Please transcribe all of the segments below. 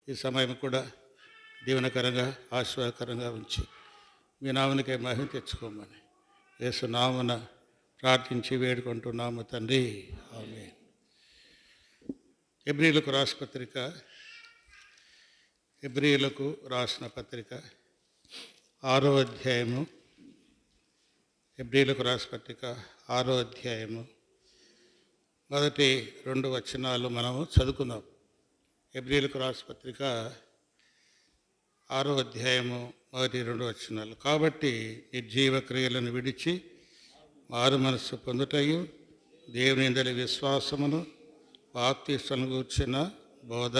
ఈ సమయం కూడా దీవెనకరంగా ఆశీర్వాదకరంగా ఉంచి మీ నామనికే మహిమ తెచ్చుకోమని యేసు నామమున ప్రార్థించి వేడుకుంటున్నాము తండ్రి. ఆమేన్. హెబ్రీయులకు రాసిన పత్రిక, హెబ్రీయులకు రాసిన పత్రిక 6వ అధ్యాయము, హెబ్రీయులకు రాసిన పత్రిక 6వ అధ్యాయము మొదటి 2 వచనాలు మనము చదువుకుందాం. హెబ్రీయులకు రాసిన పత్రిక 6వ అధ్యాయము మొదటి 2 వచనాలు. కాబట్టి నిర్జీవ క్రియలను విడిచి మారు మనస్సు పొందుటయు దేవుని యందలి విశ్వాసమును బాప్తిస్మమును గూర్చిన బోధ,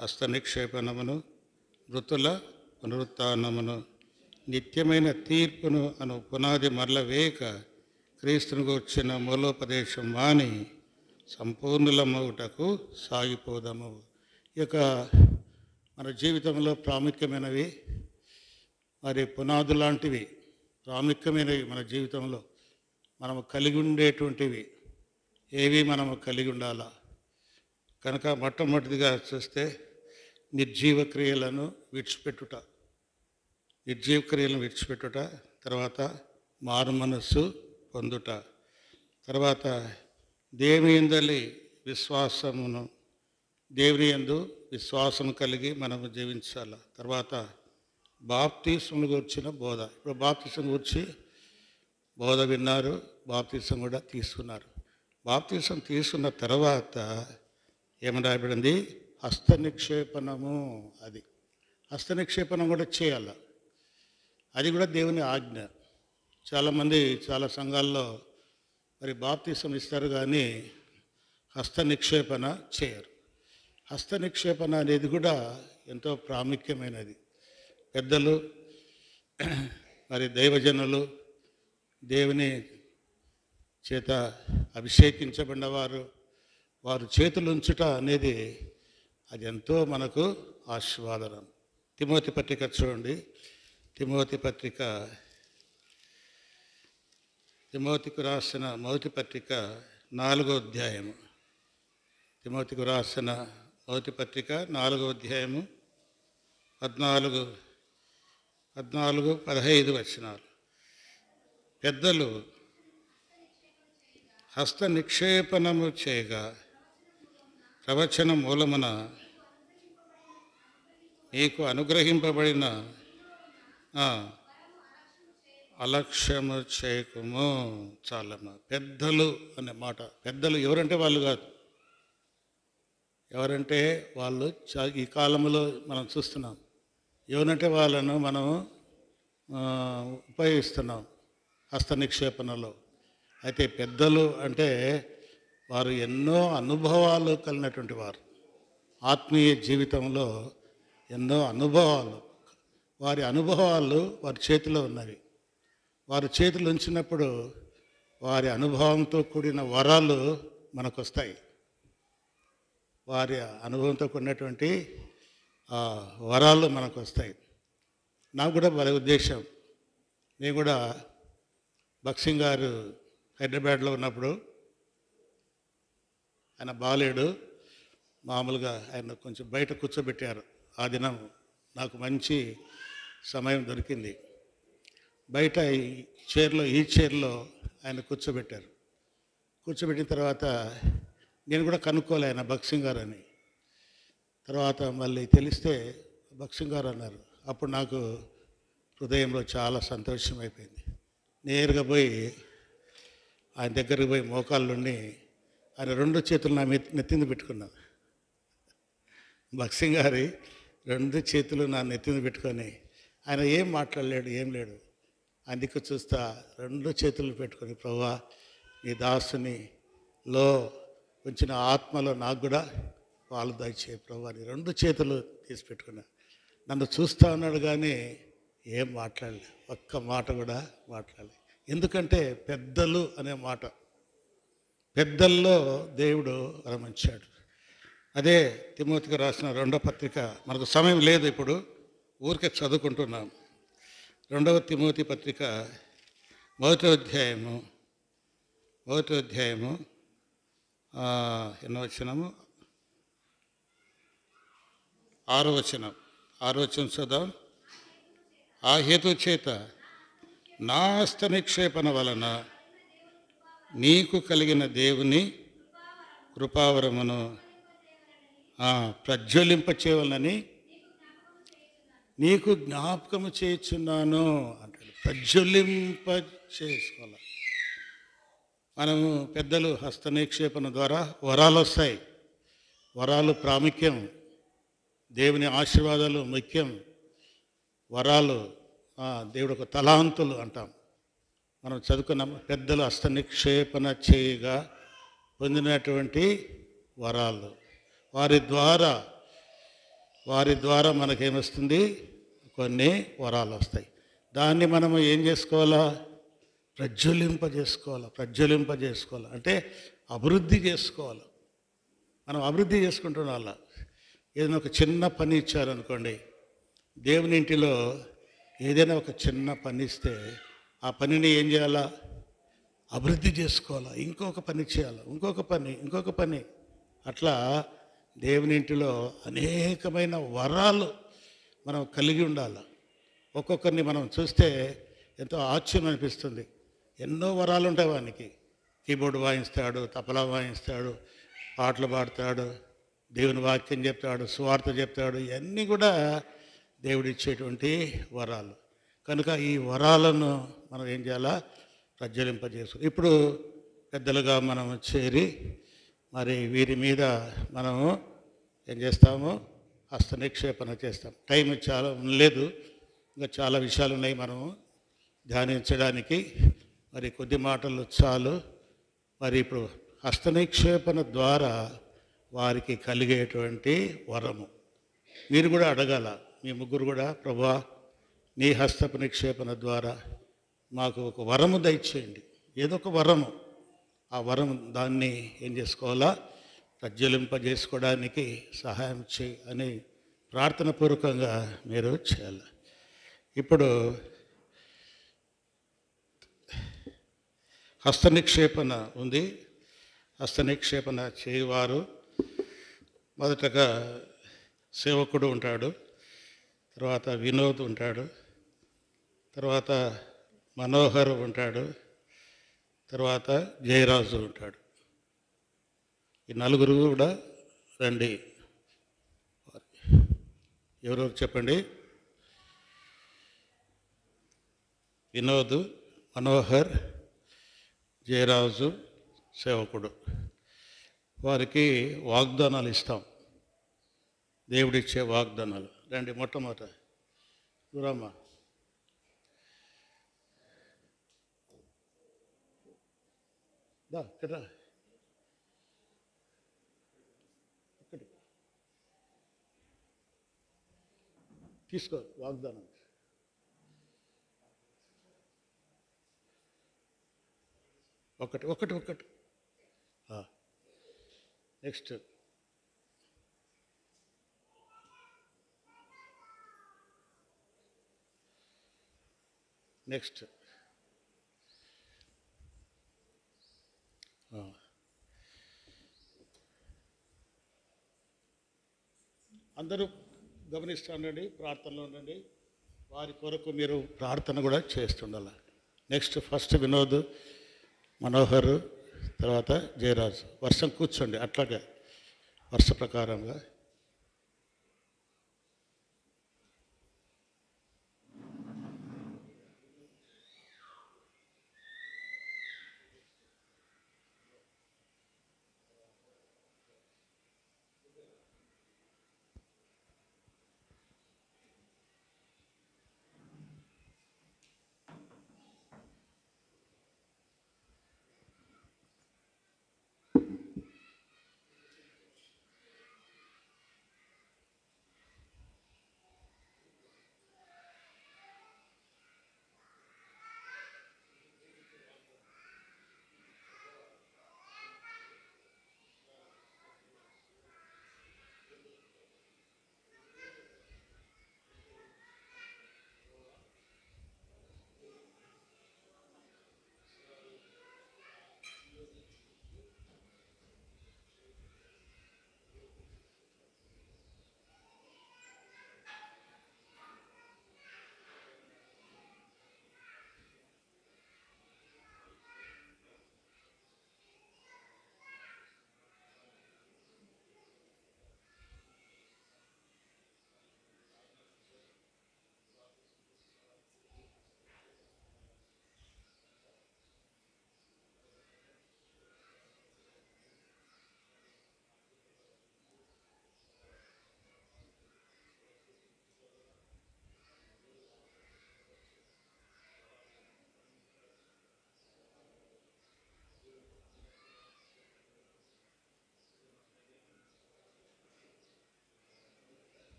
హస్త నిక్షేపణమును, మృతుల పునరుత్థానమును, నిత్యమైన తీర్పును అను పునాది మరల వేయక క్రీస్తును గూర్చిన మూలోపదేశం మాని సంపూర్ణులమవుటకు సాగిపోదాము. ఈ యొక్క మన జీవితంలో ప్రాముఖ్యమైనవి, మరి పునాదు లాంటివి, ప్రాముఖ్యమైనవి మన జీవితంలో మనము కలిగి ఉండేటువంటివి ఏవి మనము కలిగి ఉండాలా కనుక మొట్టమొదటిగా చూస్తే నిర్జీవ క్రియలను విడిచిపెట్టుట, నిర్జీవ క్రియలను విడిచిపెట్టుట, తర్వాత మారు మనస్సు పొందుట, తర్వాత దేవుని యందలి విశ్వాసమును, దేవుని యందు విశ్వాసం కలిగి మనము జీవించాలి. తర్వాత బాప్తిస్మమును గురించిన బోధ. ఇప్పుడు బాప్తిస్మం గురించి బోధ విన్నారు, బాప్తిస్మం కూడా తీసుకున్నారు. బాప్తిస్మం తీసుకున్న తర్వాత ఏమని రాయబడింది? హస్త నిక్షేపణము. అది హస్త నిక్షేపణం కూడా చేయాలి. అది కూడా దేవుని ఆజ్ఞ. చాలామంది చాలా సంఘాల్లో మరి బాప్తిస్మం ఇస్తారు కానీ హస్త నిక్షేపణ చేయరు. హస్త నిక్షేపణ అనేది కూడా ఎంతో ప్రాముఖ్యమైనది. పెద్దలు, మరి దైవజనులు, దేవుని చేత అభిషేకించబడిన వారు చేతులు ఉంచుట అనేది అది ఎంతో మనకు ఆశీర్వాదం. తిమోతి పత్రిక చూడండి. తిమోతికి రాసిన మొదటి పత్రిక 4వ అధ్యాయము. తిమోతికి రాసిన మొదటి పత్రిక 4వ అధ్యాయము 14, 15 వచనాలు. పెద్దలు హస్త నిక్షేపణము చేయగా ప్రవచన మూలమున మీకు అనుగ్రహింపబడిన అలక్ష్యము చేయకము. చాలమ్మా. పెద్దలు అనే మాట, పెద్దలు ఎవరంటే వాళ్ళు కాదు. ఎవరంటే వాళ్ళు ఈ కాలంలో మనం చూస్తున్నాం. ఎవరంటే వాళ్ళను మనం ఉపయోగిస్తున్నాం హస్త నిక్షేపణలో. అయితే పెద్దలు అంటే వారు ఎన్నో అనుభవాలు కలిగినటువంటి వారు, ఆత్మీయ జీవితంలో ఎన్నో అనుభవాలు, వారి అనుభవాలు వారి చేతిలో ఉన్నవి. వారి చేతులు ఉంచినప్పుడు వారి అనుభవంతో కూడిన వరాలు మనకు వస్తాయి. వారి అనుభవంతో కూడినటువంటి వరాలు మనకు వస్తాయి. నాకు కూడా వారి ఉద్దేశం, నేను కూడా బక్సింగ్ గారు హైదరాబాద్లో ఉన్నప్పుడు ఆయన బాలేడు, మామూలుగా ఆయన కొంచెం బయట కూర్చోబెట్టారు. ఆ దినం నాకు మంచి సమయం దొరికింది. బయట ఈ చైర్లో ఆయన కూర్చోబెట్టారు. కూర్చోబెట్టిన తర్వాత నేను కూడా కనుక్కోలే ఆయన బక్సింగ్ గారు అని. తర్వాత మళ్ళీ తెలిస్తే బక్సింగ్ గారు అన్నారు. అప్పుడు నాకు హృదయంలో చాలా సంతోషం అయిపోయింది. నేరుగా పోయి ఆయన దగ్గరికి పోయి మోకాళ్ళుండి ఆయన 2 చేతులు నా నెత్తింది పెట్టుకున్నాను. బక్సింగ్ గారి 2 చేతులు నా నెత్తింది పెట్టుకొని ఆయన ఏం మాట్లాడలేడు, ఏం లేడు. అందుకు చూస్తా 2 చేతులు పెట్టుకొని, ప్రభువా నీ దాసునిలో ఉంచిన ఆత్మలో నాకు కూడా వాళ్ళు దయచేయ ప్రభువా అని 2 చేతులు తీసి పెట్టుకున్నా. నన్ను చూస్తూ ఉన్నాడు కానీ ఏం మాట్లాడలే, ఒక్క మాట కూడా మాట్లాడలే. ఎందుకంటే పెద్దలు అనే మాట, పెద్దల్లో దేవుడు వరమించాడు. అదే తిమోతికి రాసిన 2వ పత్రిక. మనకు సమయం లేదు ఇప్పుడు, ఊరికే చదువుకుంటున్నాం. 2వ తిమోతి పత్రిక 1వ అధ్యాయము ఎన్నో వచనము ఆరో వచనం చూద్దాం. ఆ హేతు చేత నా హస్త నిక్షేపణ వలన నీకు కలిగిన దేవుని కృపావరమును ప్రజ్వలింపచేయాలని నీకు జ్ఞాపకము చేయుచున్నాను అంటాడు. ప్రజ్వలింప చేసుకోవాలి. మనము పెద్దలు హస్త నిక్షేపణ ద్వారా వరాలు వస్తాయి. వరాలు ప్రాముఖ్యం. దేవుని ఆశీర్వాదాలు ముఖ్యం. వరాలు దేవుడు ఒక తలాంతులు అంటాం. మనం చదువుకున్నాం. పెద్దలు హస్త నిక్షేపణ చేయగా పొందినటువంటి వరాలు, వారి ద్వారా మనకేమొస్తుంది? కొన్ని వరాలు వస్తాయి. దాన్ని మనము ఏం చేసుకోవాలా? ప్రజ్వలింపజేసుకోవాలి. అంటే అభివృద్ధి చేసుకోవాలి. మనం అభివృద్ధి చేసుకుంటున్న వాళ్ళ ఏదైనా ఒక చిన్న పని ఇచ్చారనుకోండి, దేవుని ఇంటిలో ఏదైనా ఒక చిన్న పని ఇస్తే ఆ పనిని ఏం చేయాలా? అభివృద్ధి చేసుకోవాలా. ఇంకొక పని చేయాలి, ఇంకొక పని. అట్లా దేవుని ఇంటిలో అనేకమైన వరాలు మనం కలిగి ఉండాలి. ఒక్కొక్కరిని మనం చూస్తే ఎంతో ఆశ్చర్యం అనిపిస్తుంది. ఎన్నో వరాలు ఉంటాయి వానికి. కీబోర్డు వాయిస్తాడు, తబలా వాయిస్తాడు, పాటలు పాడతాడు, దేవుని వాక్యం చెప్తాడు, సువార్త చెప్తాడు. ఇవన్నీ కూడా దేవుడిచ్చేటువంటి వరాలు. కనుక ఈ వరాలను మనం ఏం చేయాలా? ప్రజ్వలింపజేసుకో. ఇప్పుడు పెద్దలుగా మనం చేరి మరి వీరి మీద మనము ఏం చేస్తాము? హస్త నిక్షేపణ చేస్తాం. టైం చాలా లేదు, ఇంకా చాలా విషయాలు ఉన్నాయి మనము ధ్యానించడానికి. మరి కొద్ది మాటలు చాలు. మరి ఇప్పుడు హస్త నిక్షేపణ ద్వారా వారికి కలిగేటువంటి వరము మీరు కూడా అడగాల. మీ ముగ్గురు కూడా, ప్రభువా నీ హస్తపు నిక్షేపణ ద్వారా మాకు ఒక వరము దయచేయండి. ఏదో ఒక వరము. ఆ వరం దాన్ని ఏం చేసుకోవాలా? ప్రజ్వలింపజేసుకోవడానికి సహాయం చేయి అని ప్రార్థన పూర్వకంగా మీరు చేయాలి. ఇప్పుడు హస్త నిక్షేపణ ఉంది. హస్త నిక్షేపణ చేయవారు మొదటగా సేవకుడు ఉంటాడు, తర్వాత వినోద్ ఉంటాడు, తర్వాత మనోహర్ ఉంటాడు, తర్వాత జయరాజు ఉంటాడు. ఈ నలుగురు కూడా రండి. ఎవరెవరు చెప్పండి? వినోద్, మనోహర్, జయరాజు, సేవకుడు. వారికి వాగ్దానాలు ఇస్తాం. దేవుడిచ్చే వాగ్దానాలు. రండి. మొట్టమొదట గురమ్మ. ఇక్కడ తీసుకో వాగ్దానం. ఒకటి నెక్స్ట్ అందరూ గమనిస్తుండండి, ప్రార్థనలో ఉండండి. వారి కొరకు మీరు ప్రార్థన కూడా చేస్తుండాలి. నెక్స్ట్ ఫస్ట్ వినోద్, మనోహర్, తర్వాత జయరాజు. వర్షం కూర్చోండి అట్లాగే వర్ష ప్రకారంగా.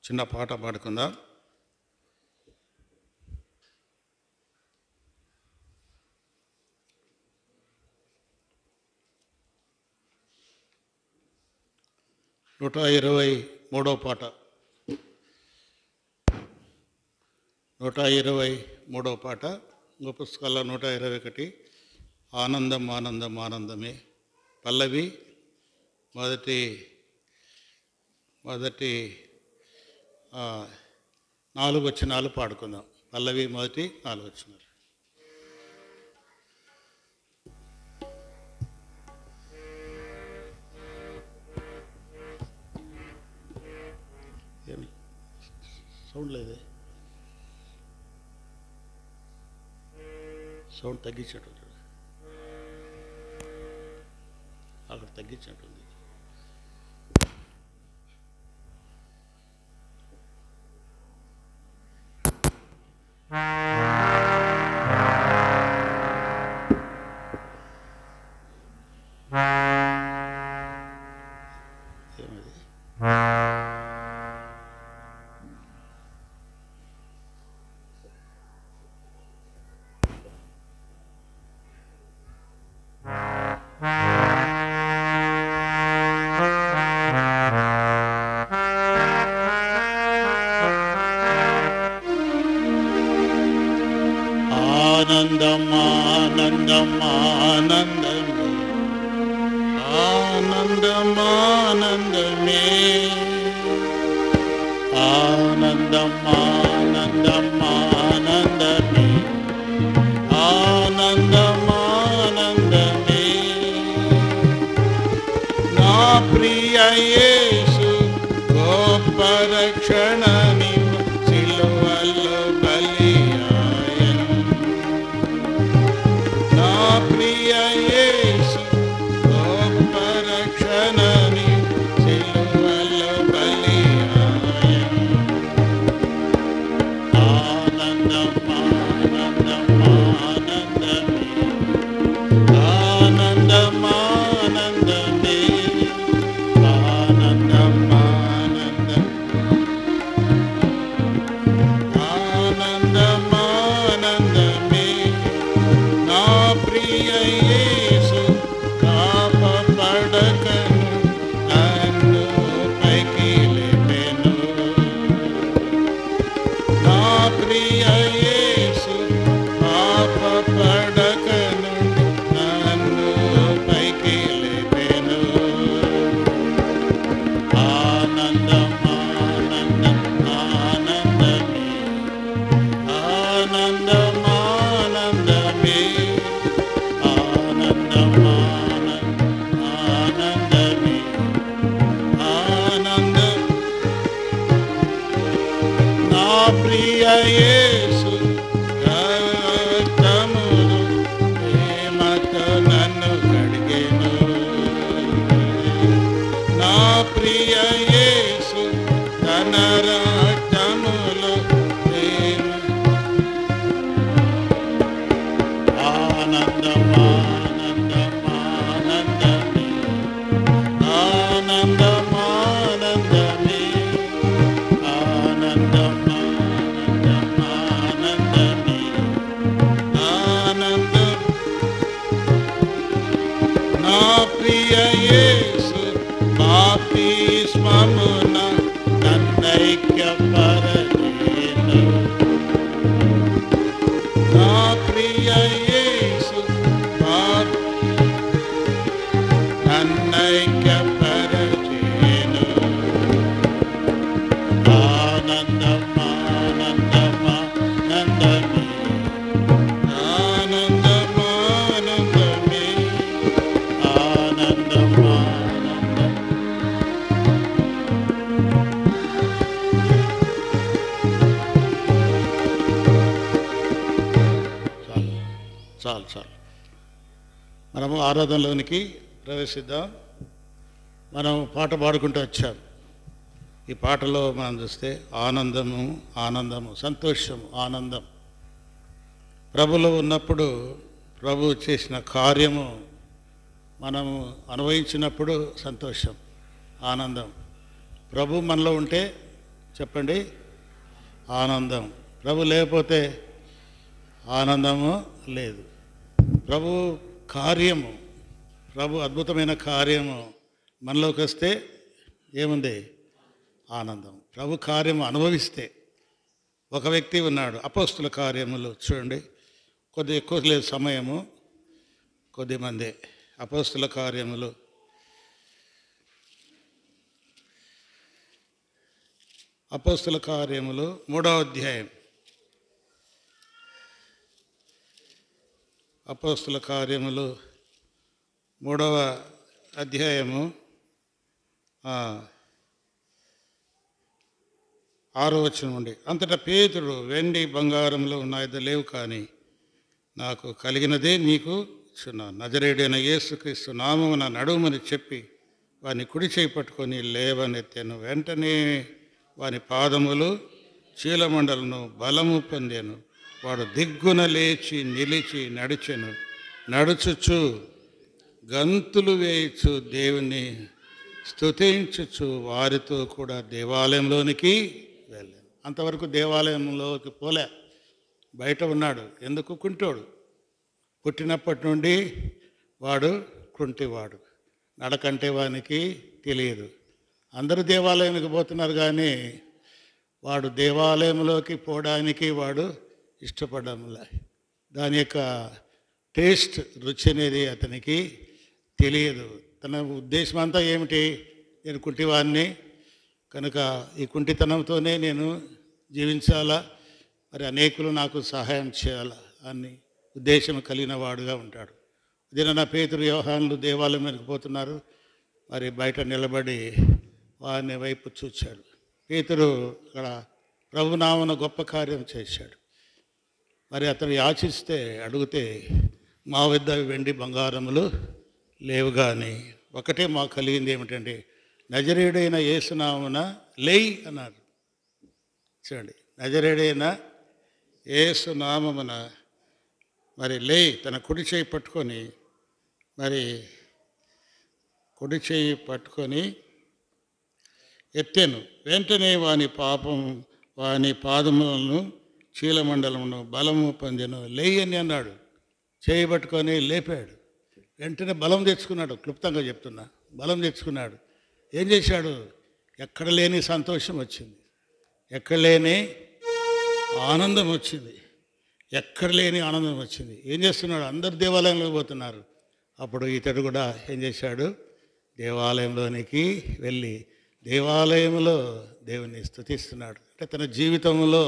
చిన్న పాట పాడుకుందాం. నూట 123వ పాట. 123వ పాట. ఇంకో పుస్తకాల్లో 121. ఆనందం ఆనందం ఆనందమే. పల్లవి మొదటి 4 వచనాలు పాడుకుందాం. పల్లవి మొదటి 4 వచనాలు. ఏమి సౌండ్ లేదే, సౌండ్ తగ్గించినట్టుంది, అక్కడ తగ్గించినట్టుంది. ఏమది? ఆనందం ఆనందం ఆనందమే, ఆనందం ఆనందమే, ఆనందం ఆనందం ఆనందమే, ఆనందం ఆనందమే. నా ప్రియ యేసు గొప్ప రక్షణని సిలువలో బలియాయను. నా ప్రియ యేసు గొప్ప రక్షణని సిలువలో బలియాయను. ఆనందం ఆనందం ఆనందమే, ఆనందం ఆనందమే, ఆనందం ఆనందం, ఆనందం ఆనందమే. నా ప్రియ యేసు కాపపడకను నన్ను పైకి లేపెను. నా ప్రియ యేసు కాపపడకను నన్ను పైకి లేపెను. ఆనందం ఆనందం ఆనందమే, ఆనందం ఆనందమే, ఆనందం ఆనందమే, ఆనందం. నా ప్రియ యేసు రక్తములు ప్రేమతో నన్ను కడిగెను. నా ప్రియ యేసు తన రక్తములు ప్రేమ. ఆనందం ఆనందం ఆనందమే, ఆనందం ఆనందమే, ఆనందం ఆనందం ఆనందమే, ఆనందం. నా ప్రియ యేసు బాప్తిస్మమున నన్నైక్యపరచెను. నా ప్రియ యేసు నన్నైక్యపరచెను. ఆనందం ఆనందం ఆనందమే, ఆనందం ఆనందమే, ఆనందం ఆనందం. చాలు చాలు. మనము ఆరాధనలోనికి ప్రవేశిద్దాం. మనం పాట పాడుకుంటూ వచ్చాం. ఈ పాటలో మనం చూస్తే ఆనందము ఆనందము, సంతోషము, ఆనందం. ప్రభులో ఉన్నప్పుడు ప్రభు చేసిన కార్యము మనము అనుభవించినప్పుడు సంతోషం, ఆనందం. ప్రభు మనలో ఉంటే చెప్పండి, ఆనందం. ప్రభు లేకపోతే ఆనందము లేదు. ప్రభు కార్యము, ప్రభు అద్భుతమైన కార్యము మనలోకి వస్తే ఏముంది? ఆనందం. ప్రభు కార్యము అనుభవిస్తే. ఒక వ్యక్తి ఉన్నాడు, అపోస్తుల కార్యములు చూడండి, కొద్ది ఎక్కువ లేదు సమయము, కొద్దిమంది. అపోస్తుల కార్యములు అపోస్తుల కార్యములు 3వ అధ్యాయం. అపోస్తుల కార్యములు 3వ అధ్యాయము 6వ వచనం నుండి. అంతటా పేతురు, వెండి బంగారంలో ఉన్నాయిదో లేవు, కానీ నాకు కలిగినదే నీకు ఇచ్చున్నాను. నజరేయుడైన యేసుక్రీస్తు నామమున నడుమని చెప్పి వాని కుడి చేయి పట్టుకొని లేవనెత్తాను. వెంటనే వాని పాదములు చీలమండలను బలము పొందాను. వాడు దిగ్గున లేచి నిలిచి నడిచెను. నడుచుచు గంతులు వేయచ్చు దేవుని స్తుతించుచు వారితో కూడా దేవాలయంలోనికి వెళ్ళాను. అంతవరకు దేవాలయంలోకి పోలే, బయట ఉన్నాడు. ఎందుకు? కుంటోడు. పుట్టినప్పటి నుండి వాడు కుంటివాడు. నడకంటే వానికి తెలియదు. అందరూ దేవాలయానికి పోతున్నారు, కానీ వాడు దేవాలయంలోకి పోవడానికి వాడు ఇష్టపడంలే. దాని యొక్క టేస్ట్, రుచి అనేది అతనికి తెలియదు. తన ఉద్దేశం అంతా ఏమిటి? నేను కుంటివాడిని కనుక ఈ కుంటితనంతోనే నేను జీవించాలా, మరి అనేకులు నాకు సహాయం చేయాలా అని ఉద్దేశం కలిగిన వాడుగా ఉంటాడు. దీనిన పేతురు, యోహానులు దేవాలయం వెళ్ళిపోతున్నారు. మరి బయట నిలబడి వారిని వైపు చూచాడు. పేతురు అక్కడ ప్రభునామన గొప్ప కార్యం చేశాడు. మరి అతను యాచిస్తే, అడిగితే, మా వద్ద వెండి బంగారములు లేవు, కానీ ఒకటే మాకు కలిగింది ఏమిటంటే నజరేయుడైన యేసునామమున లేయ్ అన్నారు. చూడండి, నజరేయుడైన యేసునామమున మరి లేయ్. తన కుడి చేయి పట్టుకొని, మరి కుడి చేయి పట్టుకొని ఎత్తాను. వెంటనే వాని పాదములను చీలమండలమును బలము పొందెను. లేయ్ అని అన్నాడు. చేయి పట్టుకొని లేపాడు. వెంటనే బలం తెచ్చుకున్నాడు. క్లుప్తంగా చెప్తున్నా, బలం తెచ్చుకున్నాడు. ఏం చేశాడు? ఎక్కడ లేని సంతోషం వచ్చింది, ఎక్కడ లేని ఆనందం వచ్చింది, ఎక్కడ లేని ఆనందం వచ్చింది. ఏం చేస్తున్నాడు? అందరు దేవాలయంలోకి పోతున్నారు. అప్పుడు ఇతడు కూడా ఏం చేశాడు? దేవాలయంలోనికి వెళ్ళి దేవాలయంలో దేవుని స్తుతిస్తున్నాడు. అంటే తన జీవితంలో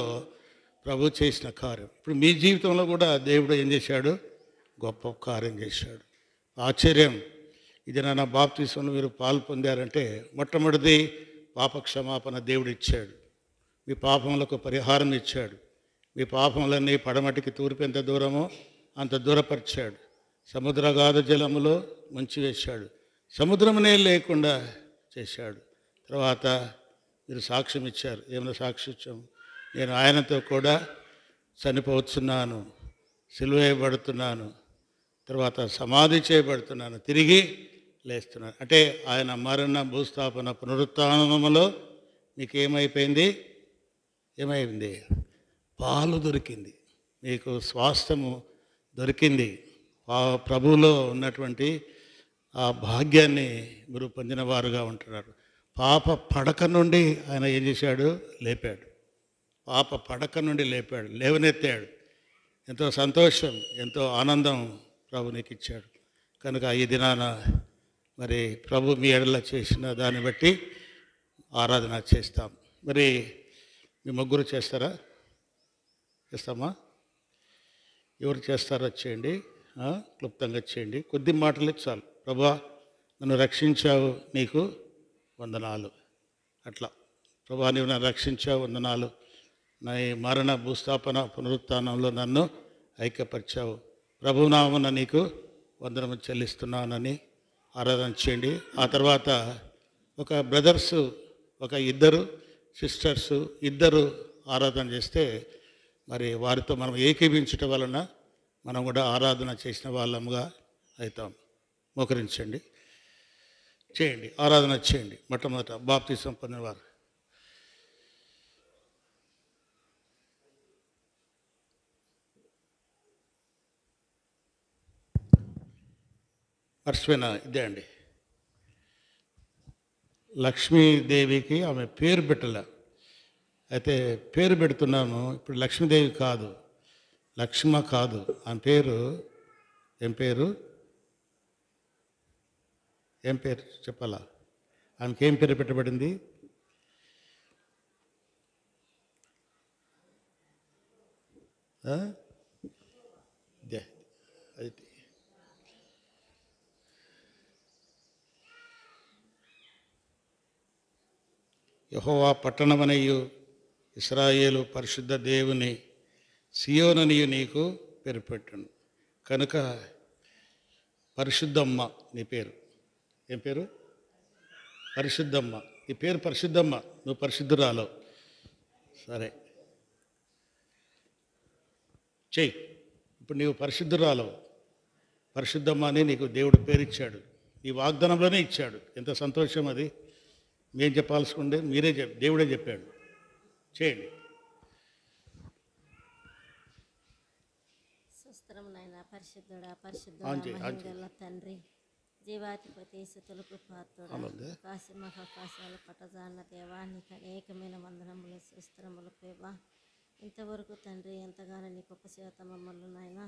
ప్రభు చేసిన కార్యం. ఇప్పుడు మీ జీవితంలో కూడా దేవుడు ఏం చేశాడు? గొప్ప కార్యం చేశాడు. ఆశ్చర్యం. ఇది నా బాప్తిసంలో మీరు పాలు పొందారంటే మొట్టమొదటిది పాప క్షమాపణ దేవుడు ఇచ్చాడు. మీ పాపములకు పరిహారం ఇచ్చాడు. మీ పాపములన్నీ పడమటికి తూర్పు ఎంత దూరమో అంత దూరపరిచాడు. సముద్రగాధ జలములో ముంచివేశాడు. సముద్రమునే లేకుండా చేశాడు. తర్వాత మీరు సాక్ష్యం ఇచ్చారు. ఏమైనా సాక్ష్యం ఇచ్చాము? నేను ఆయనతో కూడా చనిపోతున్నాను, సిలువ వేయబడుతున్నాను, తర్వాత సమాధి చేయబడుతున్నాను, తిరిగి లేస్తున్నాను. అంటే ఆయన మరణ, భూస్థాపన, పునరుత్థానములో మీకు ఏమైపోయింది? పాలు దొరికింది, మీకు స్వాస్థ్యము దొరికింది. ప్రభువులో ఉన్నటువంటి ఆ భాగ్యాన్ని మీరు పొందిన వారుగా ఉంటున్నారు. పాప పడక నుండి ఆయన ఏం చేశాడు? లేపాడు. పాప పడక నుండి లేపాడు, లేవనెత్తాడు. ఎంతో సంతోషం, ఎంతో ఆనందం ప్రభు నీకు ఇచ్చాడు. కనుక ఈ దినాన మరి ప్రభు మీ ఎడల చేసిన దాన్ని బట్టి ఆరాధన చేస్తాం. మరి మీ ముగ్గురు చేస్తారా? చేస్తామా? ఎవరు చేస్తారో చేయండి, క్లుప్తంగా చేయండి. కొద్ది మాటలు చాలు. ప్రభువా, నన్ను రక్షించావు, నీకు వందనాలు. అట్లా, ప్రభువా నీవు నన్ను రక్షించావు, వందనాలు. నా ఈ మరణ, భూస్థాపన, పునరుత్థానంలో నన్ను ఐక్యపరిచావు, ప్రభునామమున నీకు వందనము చెల్లిస్తున్నానని ఆరాధన చేయండి. ఆ తర్వాత ఒక బ్రదర్సు, ఒక ఇద్దరు సిస్టర్సు, ఇద్దరు ఆరాధన చేస్తే మరి వారితో మనం ఏకీభించటం వలన మనం కూడా ఆరాధన చేసిన వాళ్ళముగా అవుతాం. మోకరించండి, చేయండి, ఆరాధన చేయండి. మొట్టమొదట బాప్తిసం పొందినవారు మర్చిపోయినా ఇదే అండి. లక్ష్మీదేవికి ఆమె పేరు పెట్టలే. అయితే పేరు పెడుతున్నాను. ఇప్పుడు లక్ష్మీదేవి కాదు, లక్ష్మ కాదు, ఆమె పేరు ఏం పేరు చెప్పాలా? ఆమెకి ఏం పేరు పెట్టబడింది? అది యెహోవా పట్టణమనియు ఇశ్రాయేలు పరిశుద్ధ దేవుని సియోననియు నీకు పేరు పెట్టను. కనుక పరిశుద్ధమ్మ నీ పేరు. ఏం పేరు? పరిశుద్ధమ్మ. నీ పేరు పరిశుద్ధమ్మ, నువ్వు పరిశుద్ధురాలు. సరే చెయ్యి. ఇప్పుడు నీవు పరిశుద్ధురాలు, పరిశుద్ధమ్మ అని నీకు దేవుడు పేరిచ్చాడు. ఈ వాగ్దానంలోనే ఇచ్చాడు. ఎంత సంతోషం అది. మేం చెప్పాల్సి ఉండే మీరే దేవుడే చెప్పాడు. చేయండి. సుస్తరం నాయన పరిశుద్ధుడా, పరిశుద్ధుడా తండ్రి, జీవాధిపతి, సుతులకు పాత్రుడా, కాశీ మహాకాశాలు పటజాన్న దేవా, నీకు అనేకమైన వందనములు, సుస్తరములు పేవా. ఇంతవరకు తండ్రి ఎంతగానో నీ గొప్ప చేత మమ్మల్ని నాయన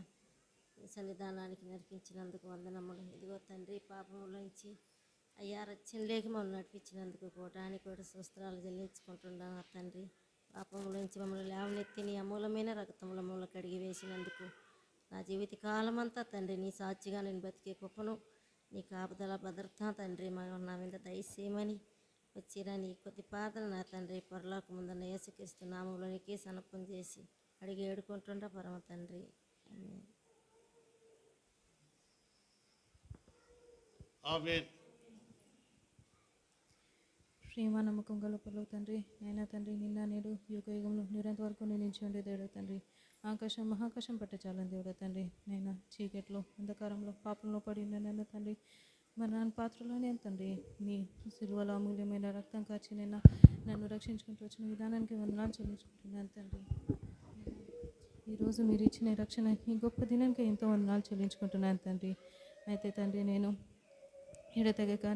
నీ సన్నిధానానికి నడిపించినందుకు వందనములు. ఇదిగో తండ్రి, పాపములోంచి అయ్యా రక్షణలేకి మమ్మల్ని నడిపించినందుకు కోటానికి కూడా సుస్త్రాలు చెల్లించుకుంటున్నాను తండ్రి. పాపములోంచి మమ్మల్ని లేవనెత్తి నీ అమూలమైన రక్తముల మమ్మల్ని కడిగి వేసినందుకు నా జీవిత కాలమంతా తండ్రి నీ సాక్షిగా నేను బతికే గొప్పను నీ కాపుదల భద్రత తండ్రి నా మీద దయచేయమని వచ్చిరా నీ కొద్ది పాత్రలు నా తండ్రి పొరలోకి ముందన్న యేసుక్రీస్తు నామంలోనికి సనపం చేసి అడిగి ఏడుకుంటుండ పరమ తండ్రి. ఆమేన్. ప్రేమ నమ్మకం గల పరలోక తండ్రి, నైనా తండ్రి నిన్న నేడు యుగ యుగంలో నిరంతర వరకు నిలిచి ఉండే దేవుడు తండ్రి. ఆకాశం మహాకాశం పట్టచాలని దేవుడు తండ్రి. నైనా చీకట్లో అంధకారంలో పాపంలో పడి ఉన్న తండ్రి మరి నా పాత్రలోనే తండ్రి మీ సిలువలో అమూల్యమైన రక్తం కార్చి నన్ను రక్షించుకుంటూ వచ్చిన విధానానికి వందనాలు చెల్లించుకుంటున్నాను తండ్రి. ఈరోజు మీరు ఇచ్చిన రక్షణ ఈ గొప్ప దినానికి ఎంతో వందనాలు చెల్లించుకుంటున్నాను తండ్రి. అయితే తండ్రి నేను ఎడతెగక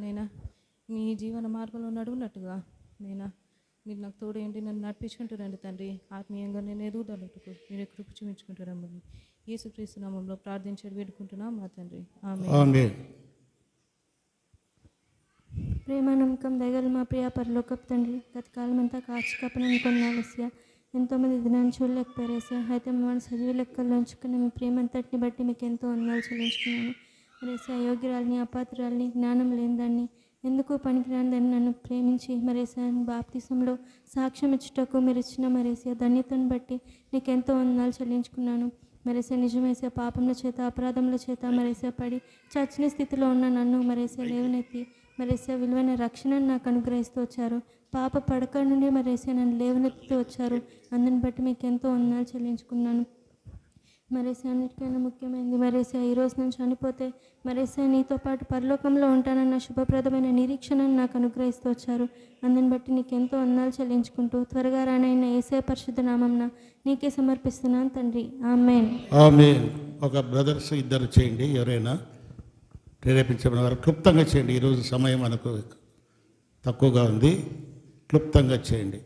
మీ జీవన మార్గంలో నడువునట్టుగా మీరు నాకు తోడేంటి నన్ను నడిపించుకుంటున్నాను తండ్రి. ఆత్మీయంగా నేను ఎదుగుదలట్టుకు మీరు కృప చూపించుకుంటున్నామని యేసుక్రీస్తు నామంలో ప్రార్థించి వేడుకుంటున్నాం మా తండ్రి. ఆమేన్. ప్రేమ నమ్మకం దయగల మా ప్రియ పరలోకపు తండ్రి, గత కాలం అంతా కాచి కప్పనని కొన్నాళ్ళస్య ఎంతోమంది దినాన్ని చూడలేకపోయారేసా. అయితే మమ్మల్ని సజీవ లెక్కల్లో ఉంచుకున్న మీ ప్రేమ అంతటిని బట్టి మీకు ఎంతో వందనాలు చెల్లించుకున్నాను. మరేసా అయోగ్యురాలని, అపాత్రురాలని, జ్ఞానం లేని దాన్ని, ఎందుకు పనికిరాని దాన్ని నన్ను ప్రేమించి మరేసా బాప్తిసంలో సాక్ష్యం ఇచ్చుటకు మీరు ఇచ్చిన మరేసా ధన్యతను బట్టి నీకు ఎంతో వందనాలు చెల్లించుకున్నాను. మరేసా నిజమేసా పాపముల చేత అపరాధముల చేత మరేసా పడి చచ్చిన స్థితిలో ఉన్న నన్ను మరేసా లేవనెత్తి మరేసా విలువైన రక్షణను నాకు అనుగ్రహిస్తూ వచ్చారు. పాప పడక నుండి మరేసా నన్ను లేవనెత్తుతూ వచ్చారు. అందుని బట్టి మీకు ఎంతో వందనాలు చెల్లించుకున్నాను. మరేసా అన్నిటికైనా ముఖ్యమైనది మరేసా ఈరోజు నేను చనిపోతే మరేసా నీతో పాటు పరలోకంలో ఉంటానన్న శుభప్రదమైన నిరీక్షణను నాకు అనుగ్రహిస్తూ వచ్చారు. అందుని బట్టి నీకు ఎంతో వందనాలు చెల్లించుకుంటూ త్వరగా రానైన యేసయ్య పరిశుద్ధ నామమున నీకే సమర్పిస్తున్నాను తండ్రి. ఆమేన్. ఆమేన్. ఒక బ్రదర్స్ ఇద్దరు చేయండి, ఎవరైనా ప్రేరేపించబడిన వారు క్లుప్తంగా చేయండి. ఈరోజు సమయం మనకు తక్కువగా ఉంది, క్లుప్తంగా చేయండి.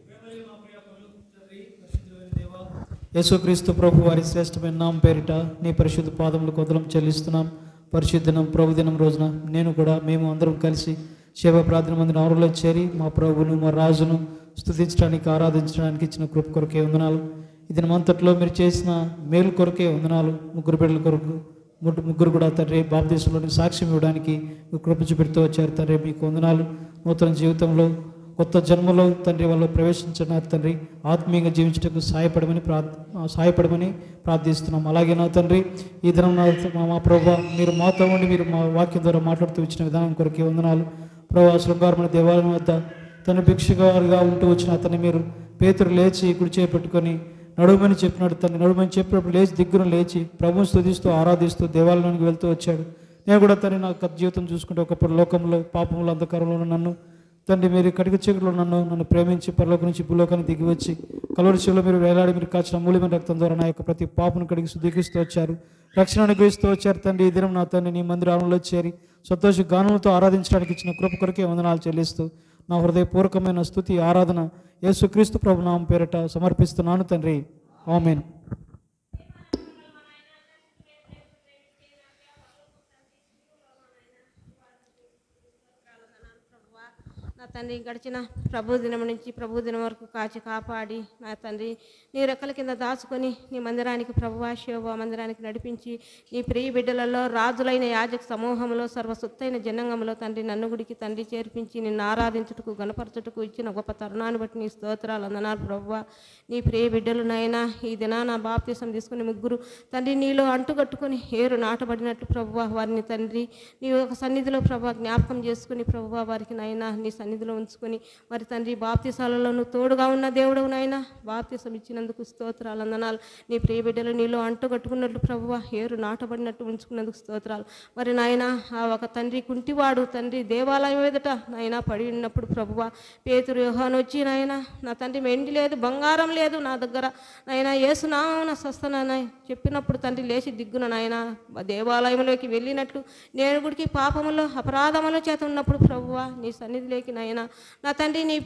యేసుక్రీస్తు ప్రభు వారి శ్రేష్టమైన నామం పేరిట నీ పరిశుద్ధ పాదములకు వందనం చెల్లిస్తున్నాం. పరిశుద్ధనం ప్రభు దినం రోజున మేము అందరం కలిసి సేవ ప్రార్థన మందిని ఆరులో చేరి మా ప్రభువును మా రాజును స్తుతించడానికి ఆరాధించడానికి ఇచ్చిన కృప కొరకే వందనాలు. ఈ దినమంతట్లో మీరు చేసిన మేలు కొరకే వందనాలు. ముగ్గురు బిడ్డల కొరకు ముగ్గురు కూడా తండ్రి బాప్తీసంలోని సాక్ష్యం ఇవ్వడానికి కృప చూపెడుతూ వచ్చారు తండ్రి. మీకు వందనాలు. నూతన జీవితంలో కొత్త జన్మలో తండ్రి వాళ్ళు ప్రవేశించినారు తండ్రి. ఆత్మీయంగా జీవించడానికి సహాయపడమని ప్రార్థిస్తున్నాం. అలాగే నా తండ్రి ఈ దినం మా ప్రభు మీరు మాతో ఉండి మీరు మా వాక్యం ద్వారా మాట్లాడుతూ వచ్చిన విధానం కొరకే వందనాలు. ప్రభు శృంగారమైన దేవాలయం వద్ద తన భిక్షగారుగా ఉంటూ వచ్చిన అతన్ని మీరు పేతురు లేచి కుడి చేపెట్టుకొని నడుమని చెప్పినాడు తండ్రి. నడుమని చెప్పినప్పుడు లేచి దిగ్గున లేచి ప్రభుని స్తుతిస్తూ ఆరాధిస్తూ దేవాలయానికి వెళ్తూ వచ్చాడు. నేను కూడా తండ్రి నా జీవితం చూసుకుంటే ఒకప్పుడు లోకంలో పాపంలో అంధకారంలో నన్ను తండ్రి మీరు కటిక చీకట్లో నన్ను ప్రేమించి పరలోక నుంచి భూలోకానికి దిగి వచ్చి కలువరి శిలువలో మీరు వేలాడి మీరు కాచిన మూల్యమైన రక్తం ద్వారా నా యొక్క ప్రతి పాపను కడిగి శుద్ధీకరిస్తూ వచ్చారు, రక్షణ అనుగ్రహిస్తూ వచ్చారు తండ్రి. ఈ దినం నా తండ్రి నీ మందిరంలో చేరి సంతోష గానంతో ఆరాధించడానికి ఇచ్చిన కృప కొరకే వందనాలు చెల్లిస్తూ నా హృదయపూర్వకమైన స్తుతి ఆరాధన యేసుక్రీస్తు ప్రభు నామం పేరిట సమర్పిస్తున్నాను తండ్రి. ఆమేన్. నా తండ్రి గడిచిన ప్రభు దినం నుంచి ప్రభు దినం వరకు కాచి కాపాడి నా తండ్రి నీ రెక్కల కింద దాచుకొని నీ మందిరానికి ప్రభువా శోభ మందిరానికి నడిపించి నీ ప్రియ బిడ్డలలో రాజులైన యాజక సమూహంలో సర్వసొత్తైన జనంగంలో తండ్రి నన్ను గుడికి తండ్రి చేర్పించి నిన్ను ఆరాధించుటకు గణపరచుటకు ఇచ్చిన గొప్ప తరుణాన్ని బట్టి నీ స్తోత్రాలు అందనాలు ప్రభువా. నీ ప్రియ బిడ్డలు నాయనా ఈ దినాన బాప్తిసం తీసుకుని ముగ్గురు తండ్రి నీలో అంటుకట్టుకొని ఏరు నాటబడినట్లు ప్రభువా వారిని తండ్రి నీ యొక్క సన్నిధిలో ప్రభా జ్ఞాపకం చేసుకుని ప్రభువా వారికి నాయనా నీ సన్నిధిలో ఉంచుకొని మరి తండ్రి బాప్తిసాలలో నువ్వు తోడుగా ఉన్న దేవుడవు నాయనా బాప్తిసం ఇచ్చినందుకు స్తోత్రాలు అందనాలు. నీ ప్రియ బిడ్డలు నీలో అంటుకట్టుకున్నట్లు ప్రభువా ఏరు నాటబడినట్టు ఉంచుకున్నందుకు స్తోత్రాలు. మరి నాయన ఆ ఒక తండ్రి కుంటివాడు తండ్రి దేవాలయం ఎదుట నాయన పడి ఉన్నప్పుడు ప్రభువా పేతురు యోహాను వచ్చి నాయన నా తండ్రి వెండి లేదు బంగారం లేదు నా దగ్గర నాయన యేసునామమున స్వస్థనని చెప్పినప్పుడు తండ్రి లేచి దిగ్గున నాయన దేవాలయంలోకి వెళ్ళినట్లు నేను గుడికి పాపములో అపరాధముల చేత ఉన్నప్పుడు ప్రభువా నీ సన్నిధిలోకి నాయన నా తండ్రి నీ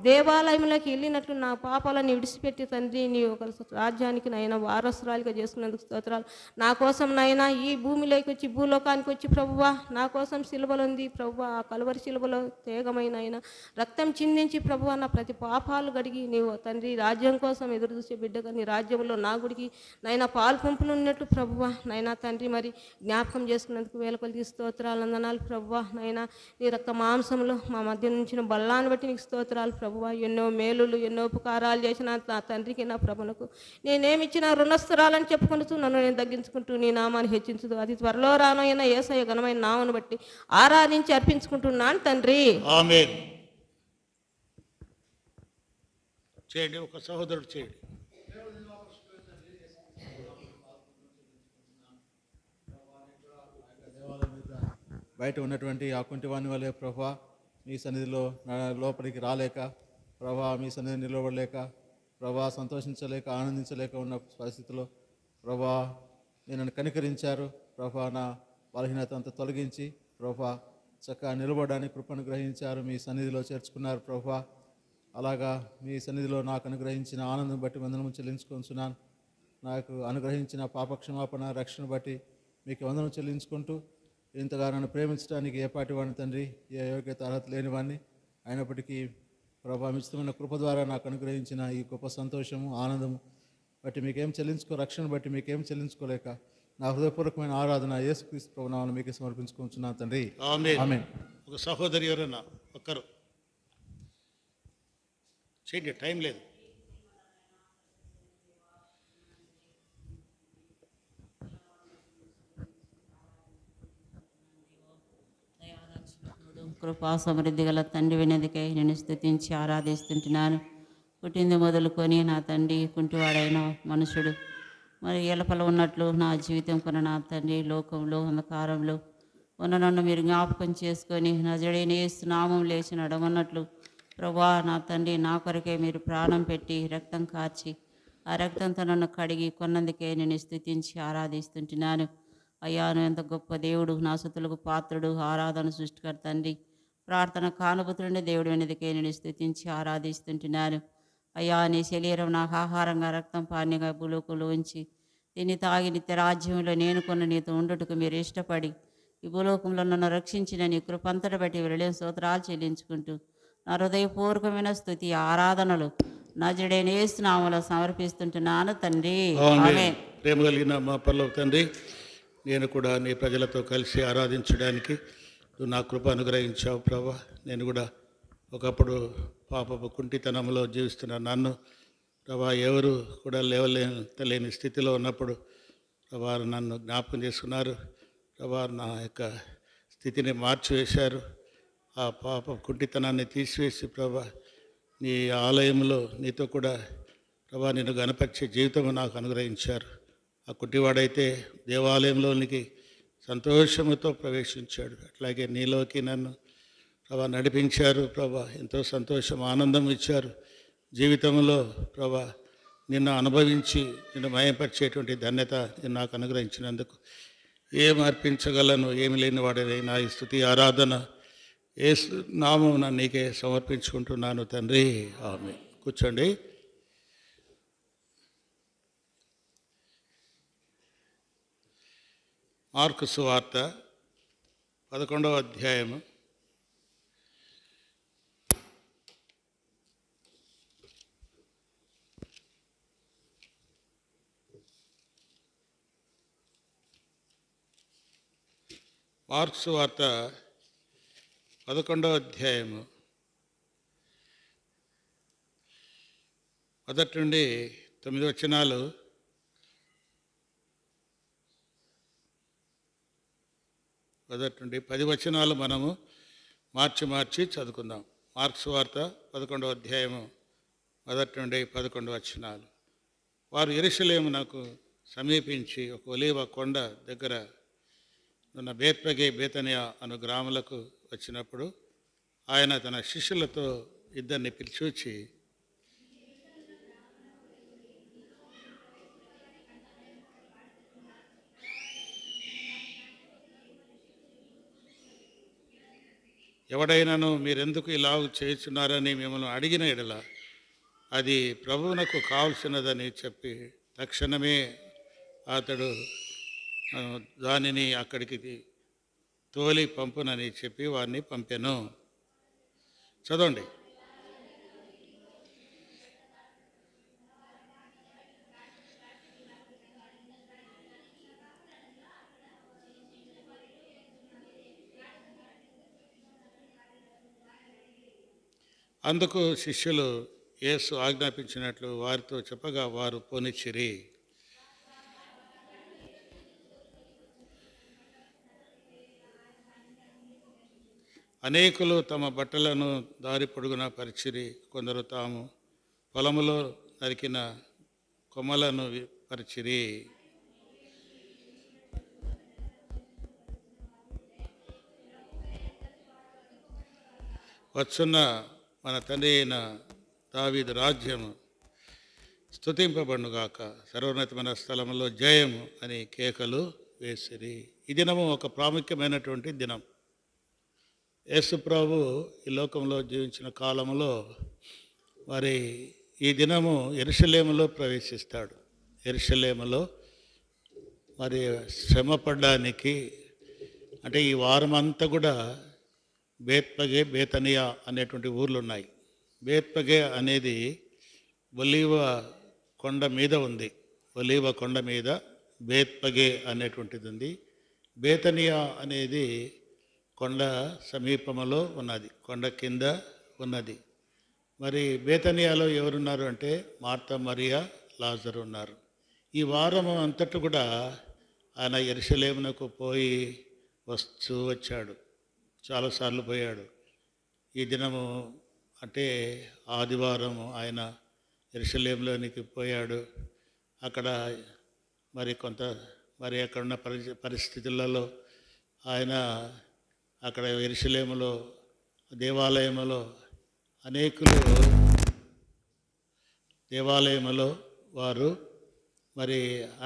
దేవాలయంలోకి వెళ్ళినట్లు నా పాపాలను విడిచిపెట్టి తండ్రి నీ ఒక రాజ్యానికి నాయన వారసురాలిగా చేసుకున్నందుకు స్తోత్రాలు. నా కోసం నాయన ఈ భూమిలోకి వచ్చి భూలోకానికి వచ్చి ప్రభువా నా కోసం సిలువలో ఉంది ప్రభువా ఆ కలువరి సిలువలో తేగమైన ఆయన రక్తం చిందించి ప్రభువా నా ప్రతి పాపాలు గడిగి నీవు తండ్రి రాజ్యం కోసం ఎదురు చూసే బిడ్డగా నీ రాజ్యంలో నా గుడికి నాయన పాలు పంపులు ఉన్నట్లు ప్రభువా నాయన తండ్రి మరి జ్ఞాపకం చేసుకున్నందుకు వేల కొలిది స్తోత్రాలు అందనాలు ప్రభువా నాయన నీ రక్త మాంసంలో మా మధ్య నుంచిన బల్లాన్ని బట్టి నీకు స్తోత్రాలు ప్రభువా. ఎన్నో మేలులు ఎన్నో ఉపకారాలు చేసిన నా తండ్రికి నా ప్రభునకు నేనేమిచ్చినా రుణస్థురాలని చెప్పుకుంటూ నన్ను నేను తగ్గించుకుంటూ నీ నామాన్ని హెచ్చించదు అది త్వరలో రానైన యేసయ్య ఘనమైన నామను బట్టి ఆరాధించి అర్పించుకుంటున్నాను తండ్రి. ఆమేన్. చేయండి, ఒక సహోదరుడు చేయండి. బయట ఉన్నటువంటి ఆ కుంటివాని వల్లే ప్రభా మీ సన్నిధిలో లోపలికి రాలేక ప్రభా మీ సన్నిధిని నిలబడలేక ప్రభా సంతోషించలేక ఆనందించలేక ఉన్న పరిస్థితిలో ప్రభా మీరు నన్ను కనికరించారు ప్రభా. నా బలహీనత అంతా తొలగించి ప్రభా చక్కగా నిలబడడానికి కృపను గ్రహించారు, మీ సన్నిధిలో చేర్చుకున్నారు ప్రభా. అలాగా మీ సన్నిధిలో నాకు అనుగ్రహించిన ఆనందం బట్టి వందనము చెల్లించుకుంటున్నాను. నాకు అనుగ్రహించిన పాపక్షమాపణ రక్షణ బట్టి మీకు వందనం చెల్లించుకుంటూ ఇంతగా నన్ను ప్రేమించడానికి ఏ పాటి వాడిని తండ్రి ఏ యోగ్యత అర్హత లేని వాడిని అయినప్పటికీ ప్రభా మిశ్రమైన కృప ద్వారా నాకు అనుగ్రహించిన ఈ గొప్ప సంతోషము ఆనందము బట్టి మీకేం రక్షణ బట్టి మీకేం చెల్లించుకోలేక నా హృదయపూర్వకమైన ఆరాధన యేసుక్రీస్తు ప్రభు నామమున మీకే సమర్పించుకుంటున్నాను తండ్రి. ఆమేన్. ఒక సహోదరి ఎవరన్నా ఒక్కరు చేయండి, టైం లేదు. కృపా సమృద్ధి గల తండ్రి వినదికై నేను స్తుతించి ఆరాధిస్తుంటున్నాను. పుట్టింది మొదలుకొని నా తండ్రి కుంటివాడైన మనుషుడు మరి ఎలపల ఉన్నట్లు నా జీవితం కొన నా తండ్రి లోకంలో అంధకారంలో ఉన్న నన్ను మీరు జ్ఞాపకం చేసుకొని నజరేయుడైన యేసు నామం లేచి నడవన్నట్లు ప్రభా నా తండ్రి నా కొరకే మీరు ప్రాణం పెట్టి రక్తం కార్చి ఆ రక్తంతో నన్ను కడిగి కొన్నందుకే నేను స్తుతించి ఆరాధిస్తుంటున్నాను. అయ్యాను ఎంత గొప్ప దేవుడు, నా స్తుతులకు పాత్రుడు, ఆరాధన సృష్టికర్త తండ్రి, ప్రార్థన కానుభూతులుండే దేవుడు వెనదికే నేను స్తుతించి ఆరాధిస్తుంటున్నాను. అయ్యా నీ శరీరం నాకు ఆహారంగా రక్తం పానీయంగా భూలోకంలో ఉంచి దీన్ని తాగి నిత్య రాజ్యంలో నేను కొన్న నీతో ఉండుటకు మీరు ఇష్టపడి ఈ భూలోకంలో నన్ను రక్షించిన నీ కృపంతట బట్టి వెళ్ళలేని స్తోత్రాలు చెల్లించుకుంటూ నా హృదయపూర్వకమైన స్తుతి ఆరాధనలు నజరేయుడైన యేసు నామములో సమర్పిస్తుంటున్నాను తండ్రి. ఆమేన్. ప్రేమ కలిగిన మా పరలోక తండ్రి, నేను కూడా నీ ప్రజలతో కలిసి ఆరాధించడానికి నువ్వు నా కృప అనుగ్రహించావు ప్రభా. నేను కూడా ఒకప్పుడు పాపపు కుంటితనంలో జీవిస్తున్న నన్ను ప్రభా ఎవరు కూడా లేని స్థితిలో ఉన్నప్పుడు ప్రభా నన్ను జ్ఞాపకం చేసుకున్నారు ప్రభా. నా యొక్క స్థితిని మార్చివేశారు, ఆ పాప కుంటితనాన్ని తీసివేసి ప్రభా నీ ఆలయంలో నీతో కూడా ప్రభా నిన్ను గణపరిచే జీవితం నాకు అనుగ్రహించారు. ఆ కుంటివాడైతే దేవాలయంలోనికి సంతోషముతో ప్రవేశించాడు, అట్లాగే నీలోకి నన్ను ప్రభా నడిపించారు ప్రభా. ఎంతో సంతోషం ఆనందం ఇచ్చారు. జీవితంలో ప్రభా నిన్ను అనుభవించి నిన్ను మయపరిచేటువంటి ధన్యత నాకు అనుగ్రహించినందుకు ఏం అర్పించగలను, ఏమి లేని వాడైనా ఈ స్తుతి ఆరాధన యేసు నామమున నీకే సమర్పించుకుంటున్నాను తండ్రి. ఆమేన్. కూర్చోండి. మార్కు సువార్త 11వ అధ్యాయము మార్కు సువార్త 11వ అధ్యాయము 1 నుండి 9 వచనాలు. మొదటి నుండి 10 వచనాలు మనము మార్చి చదువుకుందాం. మార్కు సువార్త 11వ అధ్యాయము 1 నుండి 11 వచనాలు. వారు యెరూషలేమునకు సమీపించి ఒక ఒలీవ కొండ దగ్గర ఉన్న బేత్పగే బేతనియా అను గ్రాములకు వచ్చినప్పుడు ఆయన తన శిష్యులతో ఇద్దరిని పిలిచూచి, ఎవడైనాను మీరెందుకు ఇలాగ చేస్తున్నారని మిమ్మల్ని అడిగిన ఎడల అది ప్రభువునకు కావలసినదని చెప్పి తక్షణమే అతడు దానిని అక్కడికి తోలి పంపునని చెప్పి వారిని పంపెను. చదవండి. అందుకు శిష్యులు యేసు ఆజ్ఞాపించినట్లు వారితో చెప్పగా వారు పోనిచ్చిరి. అనేకులు తమ బట్టలను దారి పొడుగున పరిచిరి. కొందరు తాము పొలములో నరికిన కొమ్మలను పరిచిరి. వచ్చున్న మన తండ్రి అయిన దావీదు రాజ్యము స్తుతింపబడుగాక, సర్వోన్నతమైన స్థలంలో జయము అని కేకలు వేసిరి. ఈ దినము ఒక ప్రాముఖ్యమైనటువంటి దినం. యేసు ప్రభు ఈ లోకంలో జీవించిన కాలంలో మరి ఈ దినము యెరూషలేములో ప్రవేశిస్తాడు. యెరూషలేములో మరి శ్రమపడడానికి, అంటే ఈ వారం అంతా కూడా బేత్పగే బేతనియా అనేటువంటి ఊర్లు ఉన్నాయి. బేత్పగే అనేది ఒలీవ కొండ మీద ఉంది. ఒలీవ కొండ మీద బేత్పగే అనేటువంటిది ఉంది. బేతనియా అనేది కొండ సమీపంలో ఉన్నది, కొండ కింద ఉన్నది. మరి బేతనియాలో ఎవరున్నారు అంటే మార్తా, మరియా, లాజరు ఉన్నారు. ఈ వారం అంతటా కూడా ఆయన యెరూషలేమునకు పోయి వస్తూ వచ్చాడు, చాలాసార్లు పోయాడు. ఈ దినము అంటే ఆదివారం ఆయన యెరూషలేములోనికి పోయాడు. అక్కడ మరి అక్కడున్న పరిస్థితులలో ఆయన అక్కడ యెరూషలేములో దేవాలయములో వారు మరి